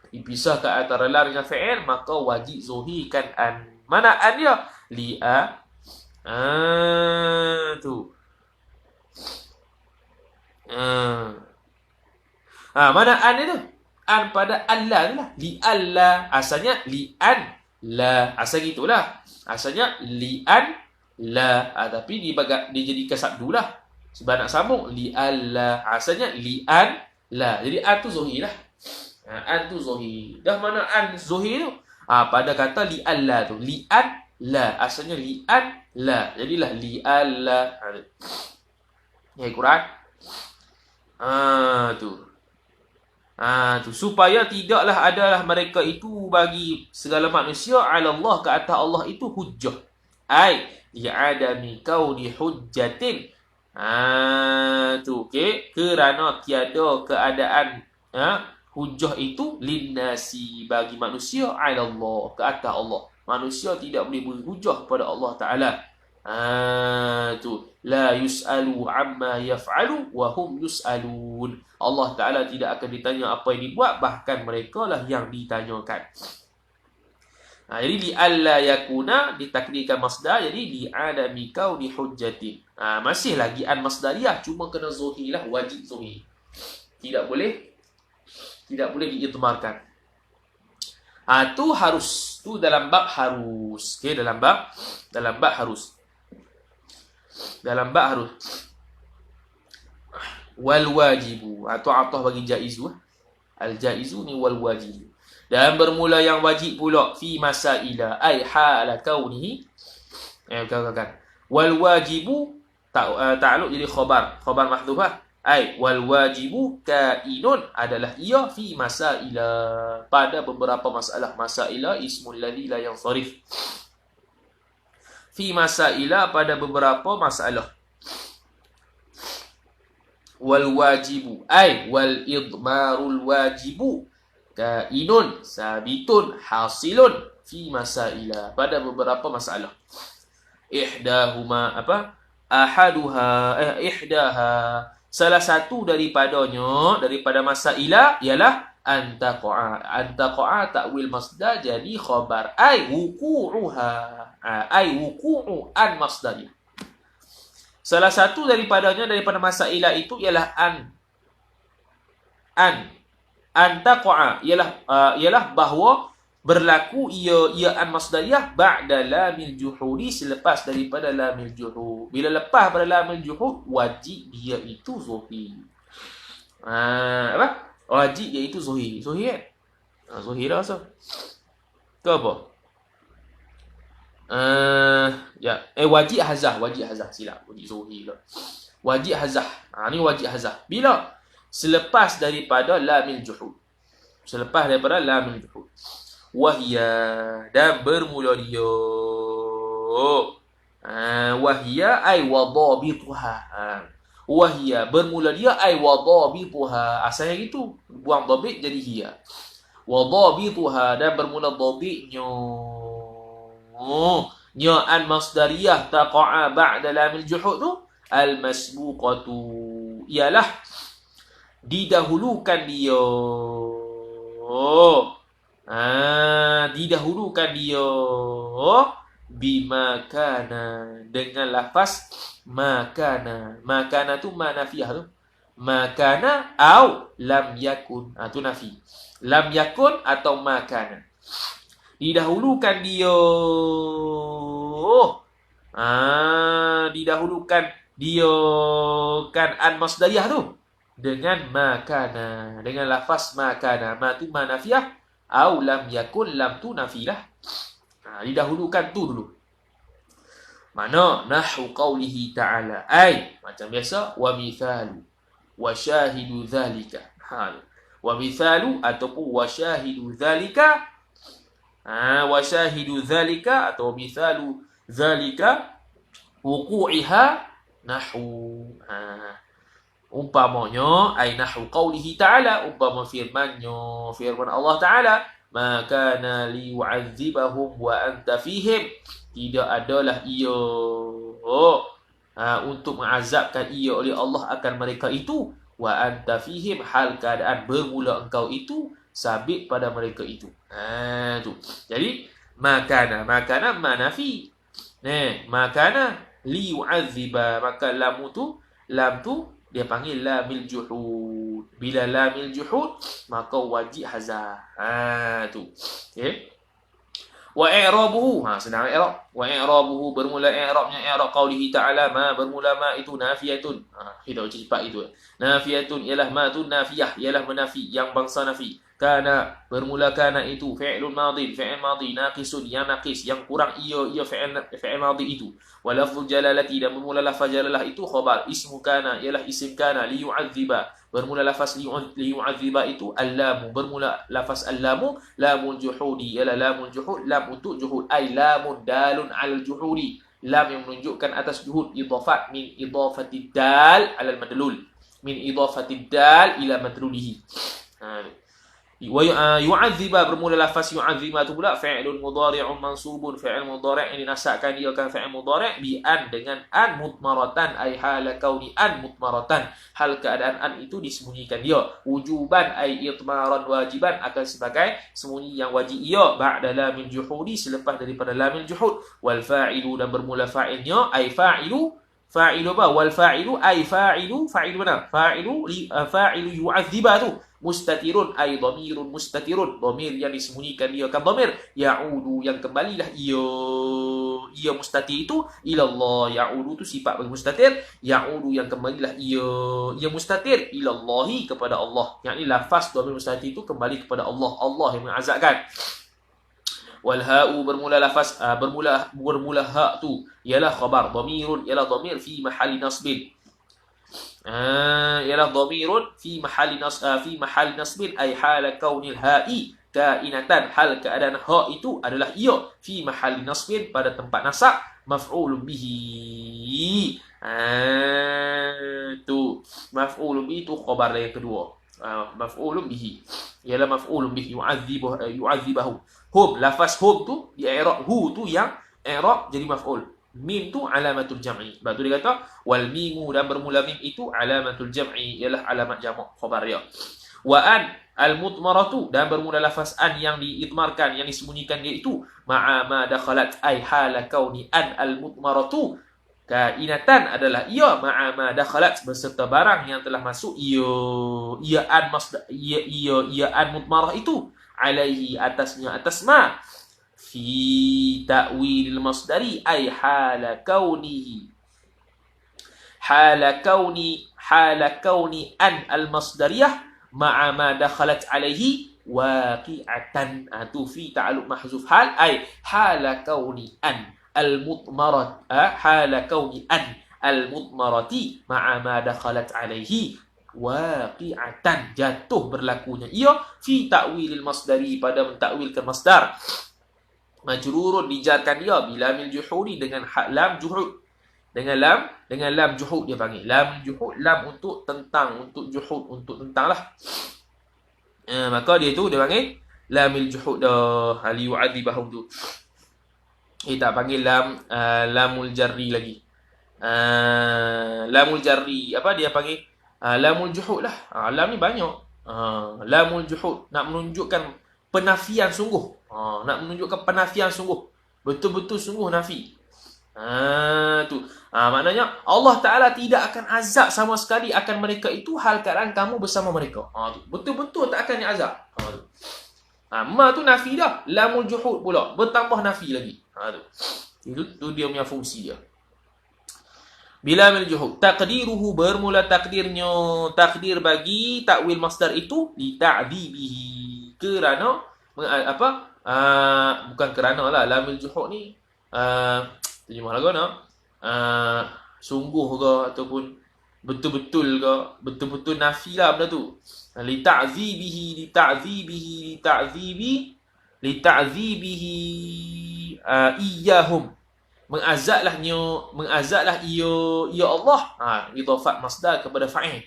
Dipisahkan antara lam dengan fi'il, maka wajib zuhirkan an. Mana an dia? Li'a. Tu. Mana an itu? An pada Allah tu lah. Li'alla. Asalnya li'an la. Asal gitulah. Asalnya li'an la. Tapi dijadikan sabdu lah. Sebab nak sambung. Li'alla. Asalnya li'an la. Jadi an tu zuhir lah. An tu zuhir. Dah mana an zuhir tu? Pada kata li'alla tu. Li'an la. Asalnya li'an la. Jadilah li'alla. Ya Quran. Tu. Tu supaya tidaklah adalah mereka itu bagi segala manusia ala Allah, ke atas Allah itu hujjah. Ai li'adami kauni hujjatin. Tu okey, kerana tiada keadaan hujjah itu linnasi, bagi manusia ala Allah, ke atas Allah. Manusia tidak boleh beri hujjah kepada Allah Taala. Tu la yus'alu amma yaf'alu wa hum yus'alun. Allah Ta'ala tidak akan ditanya apa yang dibuat, bahkan mereka lah yang ditanyakan. Jadi li alla yakuna ditakdirkan masdar, jadi li adami kauni hujjatin. Masih lagi an masdariyah, cuma kena zuhir lah, wajib zuhir. Tidak boleh diidmarkan. Tu harus. Tu dalam bab harus. Okey, dalam bab harus. Dalam bab harus. Wal wajibu. Tu atah bagi jaizu. Al jaizu ni wal wajibu. Dan bermula yang wajib pula fi masaila ai hala kaunihi. Kan. Wal wajibu ta'alluq jadi khabar mahdhufah. Ai wal wajibu kainun adalah ia fi masaila pada beberapa masalah. Masaila ismul ladzi la yansarif. Fi masaila pada beberapa masalah. Wal wajibu ai wal idmarul wajibu kainun sabitun hasilun fi masaila pada beberapa masalah. Ihdahuma ihdaha salah satu daripada masailah ialah antaqa'a ta'wil masdar jadi khabar ai wuqu'uha ai wuqu'u an masdariyah. Salah satu daripada masailah itu ialah antaqa'a ialah bahawa berlaku ia an masdariyah ba'da lamil juhudi selepas daripada lamil juhud. Bila lepas pada lamil juhud wajib dia itu zuhir. Wajib dia itu zuhir. Zuhir kan? Zuhir lah so. Ke apa? Wajib hazah silap. Wajib zuhir lah. Wajib hazah. Ni wajib hazah. Bila? Selepas daripada lamil juhud. Wahia dan bermula dia. Wahia ay wadabituha. Wahia bermula dia ay wadabituha. Asalnya gitu. Buang dhabit jadi hiya. Wadabituha dan bermula dhabitnya. Nya an masdariyah taqa'a ba'da lamil juhud tu al masbuqatu ialah didahulukan dia. Didahulukan dia bimakana dengan lafaz makana. Makana tu manafiyah tu. Makana au lam yakun. Tu nafi. Lam yakun atau makana. Didahulukan dia. Didahulukan dia kan an masdariyah tu dengan makana, dengan lafaz makana. Ma tu manafiyah au lam yakun, lam tu nafilah. Didahulukan tu dulu. Mana nahwu qaulihi ta'ala ai macam biasa wa mithalu wa syahidu dzalika. Wa mithalu ataupun wa syahidu dzalika. Wa syahidu dzalika atau mithalu dzalika wuqu'iha nahwu. Umpamanya ai nahwu qaulihi ta'ala, umpama firman Allah Ta'ala, ma kana liyu'adzibahum wa anta fihim, tidak adalah ia untuk mengazabkan ia oleh Allah akan mereka itu, wa anta fihim hal keadaan bermula engkau itu sabit pada mereka itu. Tu. Jadi makana manafi. Makana liyu'adziba, maka lam tu dia panggil lamil juhud. Bila lamil juhud maka wajib hazah. Tu. Okey. Wa i'rabuhu, senang i'rab. Wa i'rabuhu bermula i'rabnya i'rab qaulihi ta'ala, ma bermula ma itu nafiyatun. Kita baca cepat itu. Nafiyatun ialah ma tu nafiyah, ialah menafi, yang bangsa nafi. Kana bermula kana itu fi'lun madhi, fi'il madhi naqisun, yang naqis, yang kurang ia fi'il madhi itu. Wa lafzul jalalati dan bermula lafaz jalalah itu khabar. Ismu kana ialah isim kana, liyu'adziba bermula lafaz liyu'adziba itu al-lamu, bermula lafaz al-lamu, lamul juhudi ialah lamul juhud, lam untuk juhud ay lamun dalun 'alal juhudi, lam yang menunjukkan atas juhud, idafat min idafati dal 'alal madlul, min idafati dal ila madlulihi. Yu'adziba bermula lafaz yu'adziba tu pula fi'lun mudhari'un mansubun, fi'il mudhari' yang dinasabkan dia kan fi'il mudhari' bi an dengan an mutmaratan ay hala kauni an mutmaratan, hal keadaan an itu disembunyikan dia, wujuban ay itmaran wajiban akan sebagai sembunyi yang wajib ia, ba'da lamil juhudi selepas daripada lamil juhud, wal fa'ilu dan bermula fa'ilnya ay fa'ilu apa wal fa'ilu ay fa'ilu mana fa'ilu yu'adziba tu mustatirun ay dhamirun mustatirun, dhamir yang disembunyikan dia kan dhamir ya'udu yang kembalilah ia mustatir itu ila Allah, ya'udu tu sifat bagi mustatir, ya'udu yang kembalilah ia mustatir ila Allahi kepada Allah, yakni lafaz dhamir mustatir itu kembali kepada Allah yang mengazabkan. Wal ha'u bermula lafaz bermula ha tu ialah khabar, dhamirun ialah dhamir fi mahalli nasbin, ialah dhamirun fi mahalli nasbin ay hala kaunil ha'i kainatan, hal keadaan ha itu adalah ia, fi mahalli nasbin pada tempat nasab, maf'ulun bihi. Tu maf'ulun bihi tu khabar yang kedua. Maf'ulun bihi ialah maf'ulun bihi yu'adzibahu. Hum, lafaz hum tu di i'rab, hu tu yang i'rab jadi maf'ul, mim tu alamatul jam'i. Sebab tu dia kata wal mimu dan bermula mim itu alamatul jam'i, ialah alamat jamak khabar dia. Wa an al mutmaratu dan bermula lafaz an yang diidmarkan yang disembunyikan dia itu ma'a ma dakhalat ay hala kauni an al mutmaratu kainatan adalah ia ma'a ma dakhalat beserta barang yang telah masuk ia an masdar ia an mutmarah itu alaihi atasnya atas ma fi ta'wilil masdari ay hala kauni an al masdariyah ma'a ma dakhalat alaihi waqi'atan. Tu fi ta'alluq mahzuf hal ay hala kauni an al mutmarat hala kauni an al mutmarati ma'a ma dakhalat alaihi waqi'atan, jatuh berlakunya ia fi ta'wilil masdari pada mentakwilkan masdar, majrurun dijarkan dia bilamil juhudi dengan lam juhud, dengan lam juhud dia panggil lam juhud, lam untuk tentang, untuk juhud untuk tentang lah, maka dia tu dia panggil lamil juhud dah, hal yu'adzibahum tu. Tak panggil lamul jarri lagi, lamul jarri apa dia panggil lamul juhud lah. Lam ni banyak. Lamul juhud nak menunjukkan penafian sungguh. Nak menunjukkan penafian sungguh. Betul-betul sungguh nafi. Tu. Maknanya Allah Ta'ala tidak akan azab sama sekali akan mereka itu hal keadaan kamu bersama mereka. Tu. Betul-betul tak akan diazab. Tu. Ma tu nafi dah. Lamul juhud pula. Bertambah nafi lagi. Tu. Itu dia punya fungsi dia. Bila mil juhud taqdiruhu bermula takdirnya, takdir bagi takwil masdar itu li ta'dzibihi, kerana apa bukan kerana lah lamil juhud ni terjemah lagu nak sungguh ke ataupun betul-betul ke, betul-betul nafi lah benda tu, li ta'dzibihi iyahum, mengazablah ia Allah, idafat masdar kepada fa'il,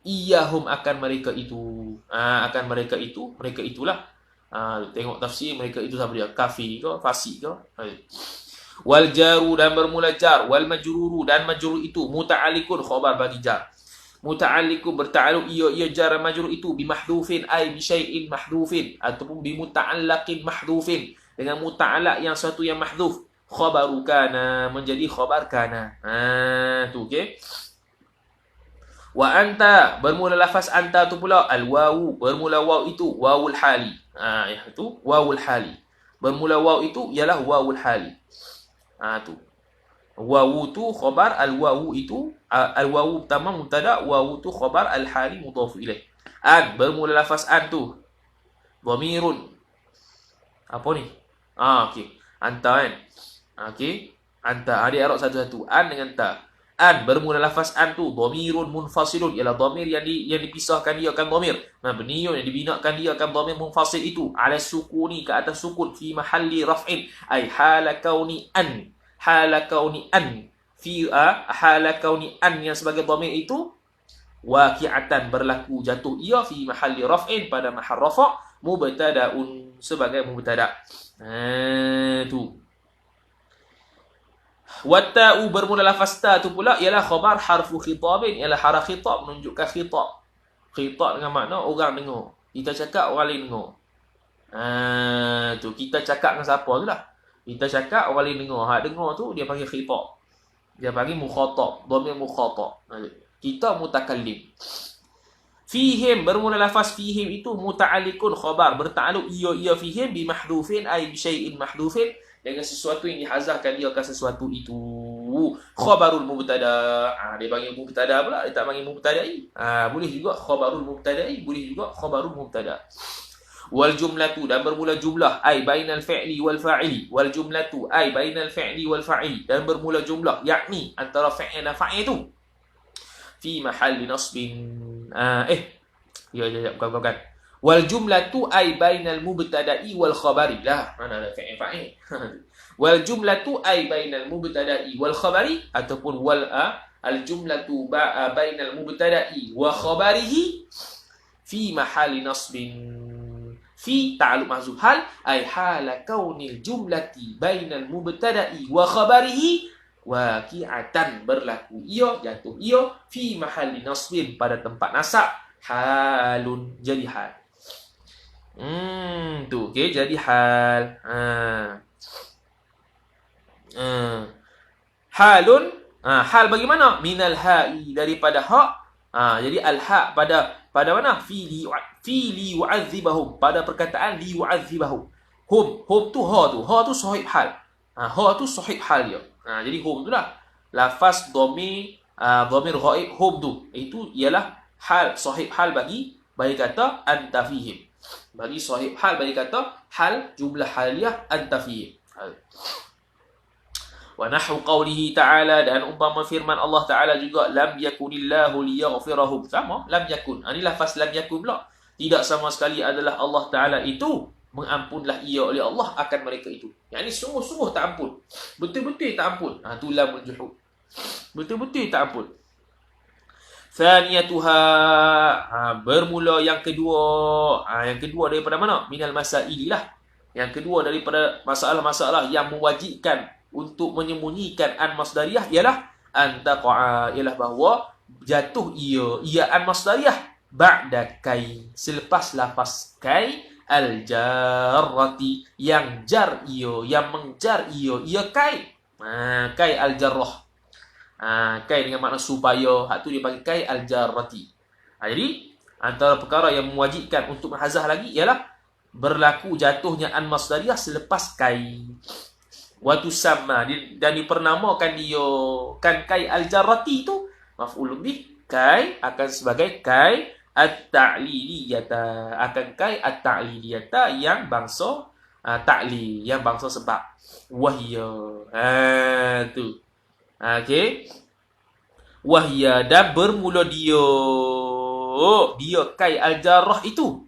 iyahum akan mereka itu, mereka itulah. Tengok tafsir mereka itu siapa dia, kafir ke fasik ke. Wal jaru dan bermula jar, wal majruru dan majrur itu muta'alliqun khabar bagi jar, muta'alliqun berta'alluq ia jar majrur itu bi mahdhufin ay bi syai'in mahdhufin ataupun bi muta'allaqin mahdhufin, dengan muta'allaq yang satu yang mahdhuf, khabaru kana menjadi khabar kana. Tu okey. Wa anta bermula lafaz anta tu pula al wawu, bermula waw itu wawul hali. Itu wawul hali. Bermula waw itu ialah wawul hali. Tu. Wawu tu khabar, al wawu itu al wawu pertama mubtada, wawu tu khabar, al hali mudhaf ilaih. An bermula lafaz an tu dhamirun. Apa ni? Okey. Anta kan. Okey, anta ada i'rab satu-satu, an dengan ta. An bermula lafaz an tu dhamirun munfasilun, ialah dhamir yang dipisahkan dia akan dhamir mabniun yang dibinakan dia akan dhamir munfasil itu ala sukuni, ke atas sukun, fi mahalli raf'in ay hala kauni an fi hala kauni an yang sebagai dhamir itu waqi'atan berlaku jatuh ia fi mahalli raf'in pada mahal rafa' mubtada'un sebagai mubtada'. Tu. Watta'u bermula lafaz ta tu pula ialah khabar harfu khitabin, ialah haraf khitab menunjukkan khitab. Khitab dengan makna orang dengar. Kita cakap orang lain dengar. Tu kita cakap dengan siapa tu lah. Kita cakap orang lain dengar. Hak dengar tu dia panggil khitab. Dia panggil mukhatab, dhamir mukhatab. Kita mutakallim. Fihim bermula lafaz fihim itu muta'alliqun khabar bertakluk ia fihim bi mahdhufin ay bi syai'in mahdhufin dengan sesuatu yang dihazafkan dia akan sesuatu itu. Khabarul mubtada. Dia panggil mubtada pula, dia tak panggil mubtada'i. Boleh juga khabarul mubtada'i, boleh juga khabarul mubtada. Wal jumlatu dan bermula jumlah ay bainal fi'li wal fa'ili. Wal jumlatu ay bainal fi'li wal fa'ili dan bermula jumlah yakni antara fi'il dan fa'il tu fi mahalli nasbin. Bukan. Wal jumlatu ay bainal mubtada'i wal khabari. Lah, mana ada fa'il. Wal jumlatu ay bainal mubtada'i wal khabari ataupun wal al jumlatu bainal mubtada'i wa khabarihi fi mahalli nasbin. Fi ta'alluq mahzuf hal ay hala kaunil jumlati bainal mubtada'i wa khabarihi waqi'atan berlaku ia jatuh ia fi mahalli nasbin pada tempat nasab halun jadi hal. Tu okey jadi hal. Halun hal bagaimana? Minal ha'i daripada ha. Jadi al-ha pada mana? Fi li yu'adzibahum pada perkataan li yu'adzibahum. Hum tu ha tu sahib hal. Ha tu sahib hal dia. Jadi hum tu lah lafaz dhamir ghaib hum tu itu ialah hal sahib hal bagi kata anta fihim. Bagi sahib hal bagi kata hal jumlah haliyah anta fihim. Wa nahwu qawlihi ta'ala dan umpama firman Allah Ta'ala juga lam yakunillahu liyaghfirahum. Sama lam yakun. Ini lafaz lam yakun pula. Tidak sama sekali adalah Allah Ta'ala itu mengampunlah ia oleh Allah akan mereka itu. Yang ini sungguh-sungguh tak ampun. Betul-betul tak ampun. Tu lamul juhud. Betul-betul tak ampun. Thaniyatuha bermula yang kedua. Yang kedua daripada mana? Minal masaililah. Yang kedua daripada masalah-masalah yang mewajibkan untuk menyembunyikan an masdariyah ialah antaqa'a ialah bahawa jatuh ia an masdariyah ba'da kai selepas lafaz kai al-jarrati yang jar yang mengjar ia kai. Kai al-jarrah. Kai dengan makna supaya hak tu dia panggil kai al-jarrati. Jadi antara perkara yang mewajibkan untuk menghazah lagi ialah berlaku jatuhnya an masdariyah selepas kai. Watu sama dan dipernamakan dia kan kai al-jarrati itu maf'ul bih kai akan sebagai kai at-ta'liliyata akan kai at-ta'liliyata yang bangsa ta'lil yang bangsa sebab wahya tu okey wahya dan bermula dia kai al-jarrah itu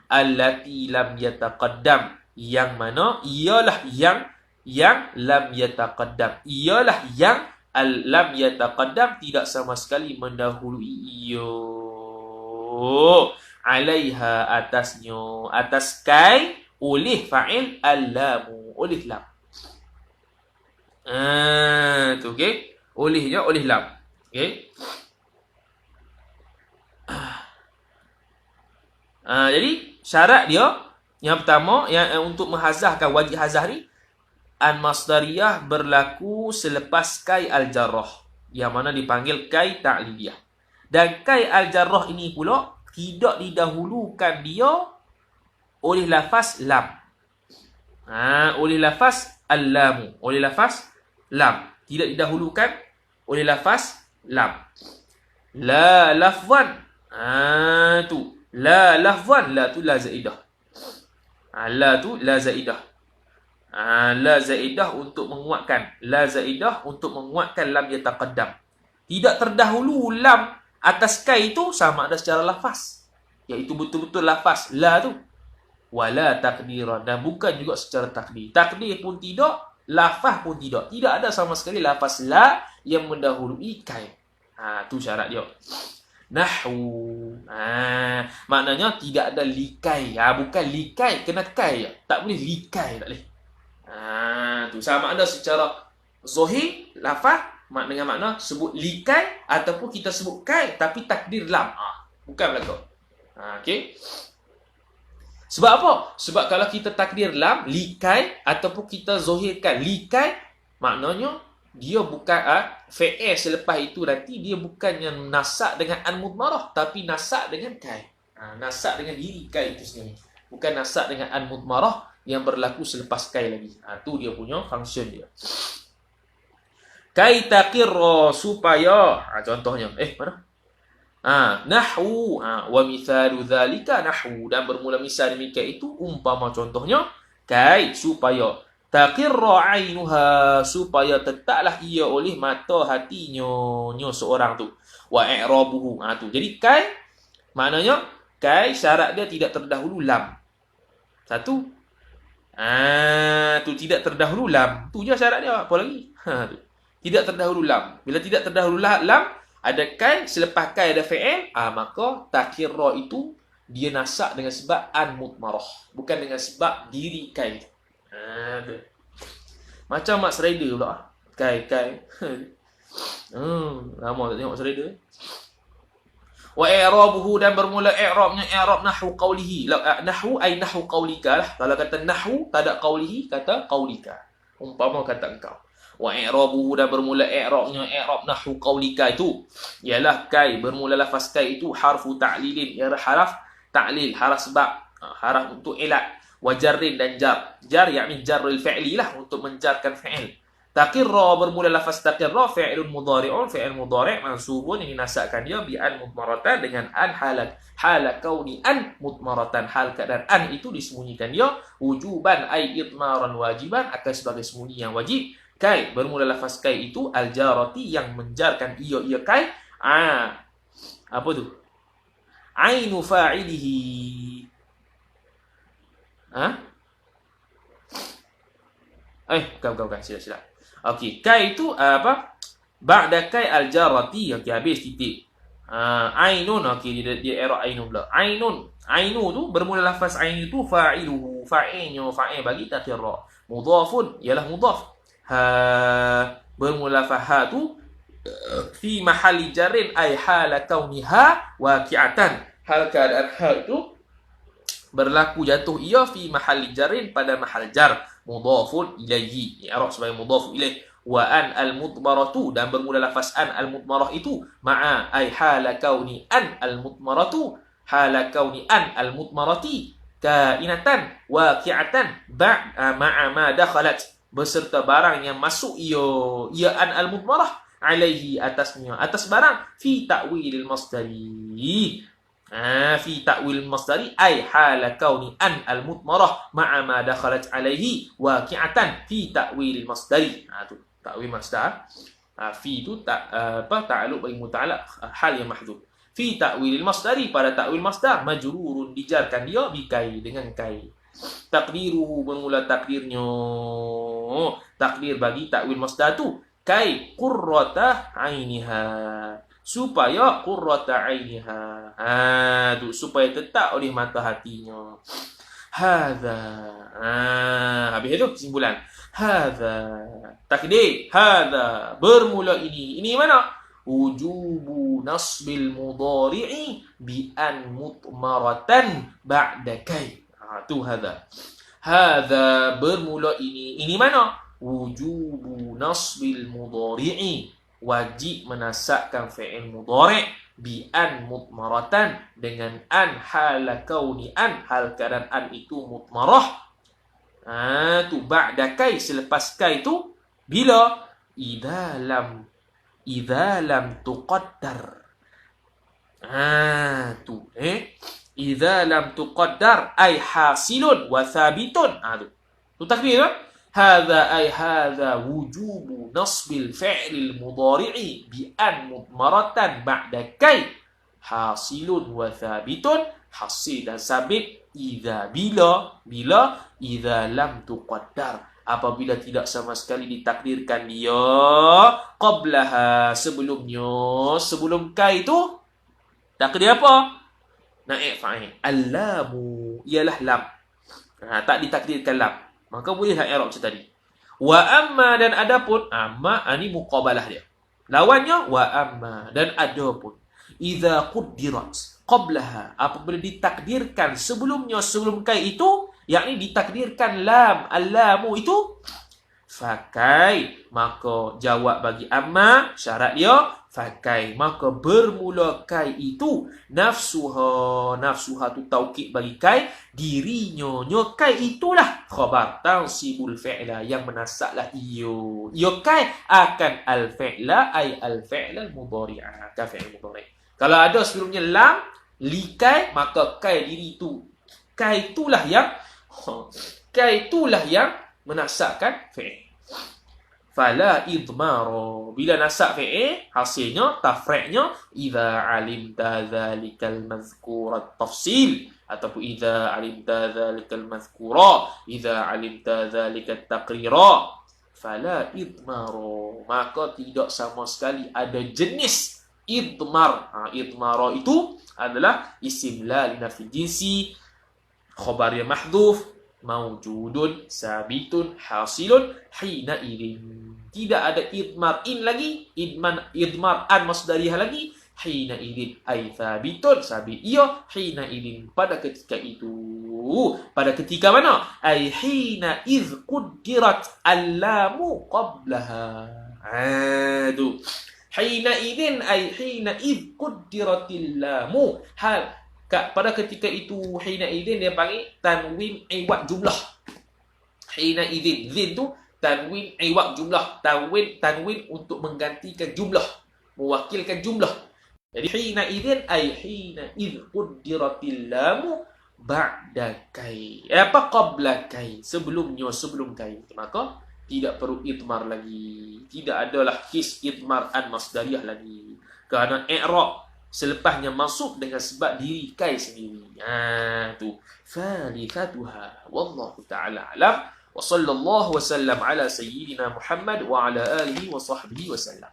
allati lam yataqaddam yang mana ialah yang lam yataqaddam ialah yang lam yataqaddam tidak sama sekali mendahului ia alaiha atasnya atas kai oleh fa'il al-lamu oleh lam. Tu okey olehnya oleh lam okey. Jadi syarat dia yang pertama yang untuk menghazahkan wajib hazah ni an masdariyah berlaku selepas kai al-jarrah yang mana dipanggil kai ta'liliyah. Dan kai al-jarrah ini pula tidak didahulukan dia oleh lafaz lam. Oleh lafaz al-lamu, oleh lafaz lam. Tidak didahulukan oleh lafaz lam. La lafzan. Tu. La lafzan, la tu la zaidah. La tu la zaidah. La zaidah untuk menguatkan. La zaidah untuk menguatkan lam yataqaddam. Tidak terdahulu lam atas kai itu sama ada secara lafaz. Iaitu betul-betul lafaz la tu. Wala taqdiran. Dan bukan juga secara takdir. Takdir pun tidak. Lafaz pun tidak. Tidak ada sama sekali lafaz la yang mendahului kai. Tu syarat dia. Nahwu. Maknanya tidak ada likai. Bukan likai, kena kai. Tak boleh likai, tak boleh. Tu sama ada secara zahir, lafaz, dengan makna sebut likai ataupun kita sebut kai tapi takdir lam. Bukan belaka. Okey. Sebab apa? Sebab kalau kita takdir lam, likai ataupun kita zahirkan likai, maknanya dia bukan fi'il selepas itu nanti dia bukannya nasak dengan an mudmarah tapi nasak dengan kai. Nasak dengan diri kai itu sendiri. Bukan nasak dengan an mudmarah yang berlaku selepas kai lagi. Tu dia punya function dia. Kai taqirra supaya contohnya mana? Nahwu wa mithalu dzalika nahwu, dan bermula misal demikian itu umpama contohnya kai supaya taqirra ainuha, supaya tetaplah ia oleh mata hatinya seorang tu, wa i'rabuhu tu. Jadi kai maknanya kai syarat dia tidak terdahulu lam. Satu tu tidak terdahulu lam, tu je syarat dia. Apa lagi? Tu tidak terdahulu lam. Bila tidak terdahulu lam, ada kai, selepas kai ada fi'il, maka taqirra itu dia nasak dengan sebab an mudmarah, bukan dengan sebab diri kai. Macam Max Rider pula. Kai. Lama tak tengok Max Rider. Wa i'rabuhu, dan bermula i'rabnya i'rab nahwu qawlihi. Nahwu ay nahwu qawlika lah. Kalau kata nahwu tak ada qawlihi, kata qawlika. Umpama kata engkau. Wa i'rabuhu, dan bermula i'rabnya i'rab nahwu qawlika itu ialah kai, bermula lafaz kai itu harfu ta'lilin, ialah haraf ta'lil, haraf sebab, haraf untuk ilat, wa jarrin, dan jar. Jar yakni jarrul fi'li lah, untuk menjarkan fi'il. Taqirra, bermula lafaz taqirra fi'ilun mudhari'un, fi'il mudhari' mansubun, yang dinasakkan dia bi an mudmaratan, dengan an hala kauni an mudmaratan, hal keadaan an itu disembunyikan dia wujuban ay idmaran wajiban, akan sebagai sembunyi yang wajib. Kai, bermula lafaz kai itu al-jarati, yang menjarkan ia kai. Apa tu? Ainu fa'ilihi. Bukan. Sila. Okey, kai itu apa? Ba'da kai al-jarati. Okey, habis titik. Ainun, okey, dia i'rab ainun pula. Ainu tu bermula lafaz ain itu fa'iluhu, fa'ilnya, fa'il bagi taqirra. Mudhafun ialah mudhaf. Bermula lafaz tu fi mahalli jarrin ay hala kauniha waqi'atan, hal keadaan hal itu berlaku jatuh ia fi mahalli jarrin, pada mahal jar, mudhafun ilaihi, i'rab sebagai mudhaf ilaih. Wa an al-mudmaratu, dan bermula lafaz an al-mudmarah itu ma'a ay hala kauni an al-mudmaratu, hala kauni an al-mudmarati kainatan waqi'atan ma'a ma dakhalat, beserta barang yang masuk ia an al-mudmarah alaihi, atasnya, atas barang, fi ta'wilil masdari. Fi ta'wil masdari ay hala kauni an al-mudmarah ma'a ma dakhalat alaihi waqi'atan fi ta'wilil masdari. Tu ta'wil masdar. Fi tu ta'alluq bagi muta'allaq, hal yang mahdhuf. Fi ta'wilil masdari, pada ta'wil masdar, majrurun, dijarkan dia bi kai, dengan kai. Takdiruhu, bermula takdirnya, takdir bagi takwil masdar tu kai qurrata ainiha, supaya qurrata ainiha, tu supaya tetap oleh mata hatinya. Hadza, habis itu kesimpulan. Hadza takdir, hadza bermula ini mana? Wujubu nasbil mudhari'i bi an mutmaratan ba'da kai. Tu hadza bermula ini mana? Wujubu nasbil mudhari'i, wajib menasakkan fi'il mudhari' bi an mutmaratan, dengan an hala kauni an, hal keadaan an itu mutmarah. Tu ba'da kai, selepas kai tu bila idza lam tuqaddar. Tu idza lam tuqaddar ay hasilun wa thabitun. Tu takdir kan? Hadza wujubu nasbil fi'lil mudhari'i bi an mudmaratan ba'da kai, hasilun wa thabitun, hasil dan sabit, bila idza lam tuqaddar, apabila tidak sama sekali ditakdirkan dia qablaha, sebelum kai tu Takdir apa? Naib fa'il. Al-lamu ialah lam. Tak ditakdirkan lam. Maka bolehlah i'rab macam tadi. Wa amma dan adapun, amma ni muqabalah dia. Lawannya wa amma dan adapun. Idza quddirat qablaha, apabila ditakdirkan sebelumnya, sebelum kai itu, yakni ditakdirkan lam, al-lamu itu, fakai, maka jawab bagi amma, syarat dia fakai, maka bermula kai itu nafsuha tu taukid bagi kai, dirinya kai itulah khabar tansibul fi'la, yang menasaklah iyo kai akan al fi'la, ay al fi'la al mudhari'ah, ka fi'il mudhari'. Kalau ada sebelumnya lam li kai, maka kai diri tu, kai itulah yang menasakkan fi'il. Fala idmara, bila nasak fi'il hasilnya tafri'nya idza alimta dzalikal mazkura tafsil, ataupun idza alimta dzalikal mazkura, idza alimta dzalikat taqrira. Fala idmara, maka tidak sama sekali ada jenis idmar. Idmara itu adalah isim la li nafi jinsi, khabar yang mahdhuf, mawjudun, sabitun, hasilun, hina idin. Tidak ada idmar in lagi, idmar an masdariyah lagi, hina idin ay sabitun, sabit ia, hina idin pada ketika itu. Pada ketika mana? Ay hina idh quddirat al-lamu qablaha. Aduh. Hina idin ay hina idh quddiratil lamu. Pada ketika itu, hina idin dia panggil tanwin iwad jumlah. Hina idin, zin tu tanwin iwad jumlah, tanwin untuk menggantikan jumlah, mewakilkan jumlah. Jadi hina idin ay hina idh quddiratil lamu ba'da kai. Apa qabla kai? Sebelum kai. Maka tidak perlu idmar lagi. Tidak adalah kis idmar an masdariyah lagi. Kerana i'rab selepasnya masuk dengan sebab diri kai sendiri. Tu falithatuha. Wallahu ta'ala alam. Wa sallallahu wa sallam ala sayyidina Muhammad wa ala alihi wa sahbihi wa sallam.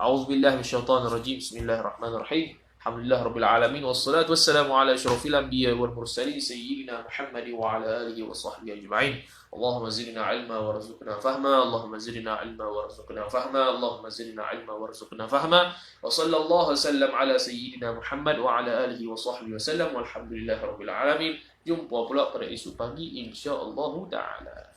A'udzu billahi minasyaitonir rajim. Bismillahirrahmanirrahim. Alhamdulillah rabbil alamin wassalatu wassalamu ala asyrafil anbiya wal mursalin sayyidina Muhammad wa ala alihi wa sahbihi ajma'in. اللهم زدنا علما وارزقنا فهما اللهم زدنا علما وارزقنا فهما اللهم زدنا علما وارزقنا فهما وصلى الله وسلم على سيدنا محمد وعلى آله وصحبه وسلم والحمد لله رب العالمين. Jumpa pula pada esok pagi insya-Allah taala.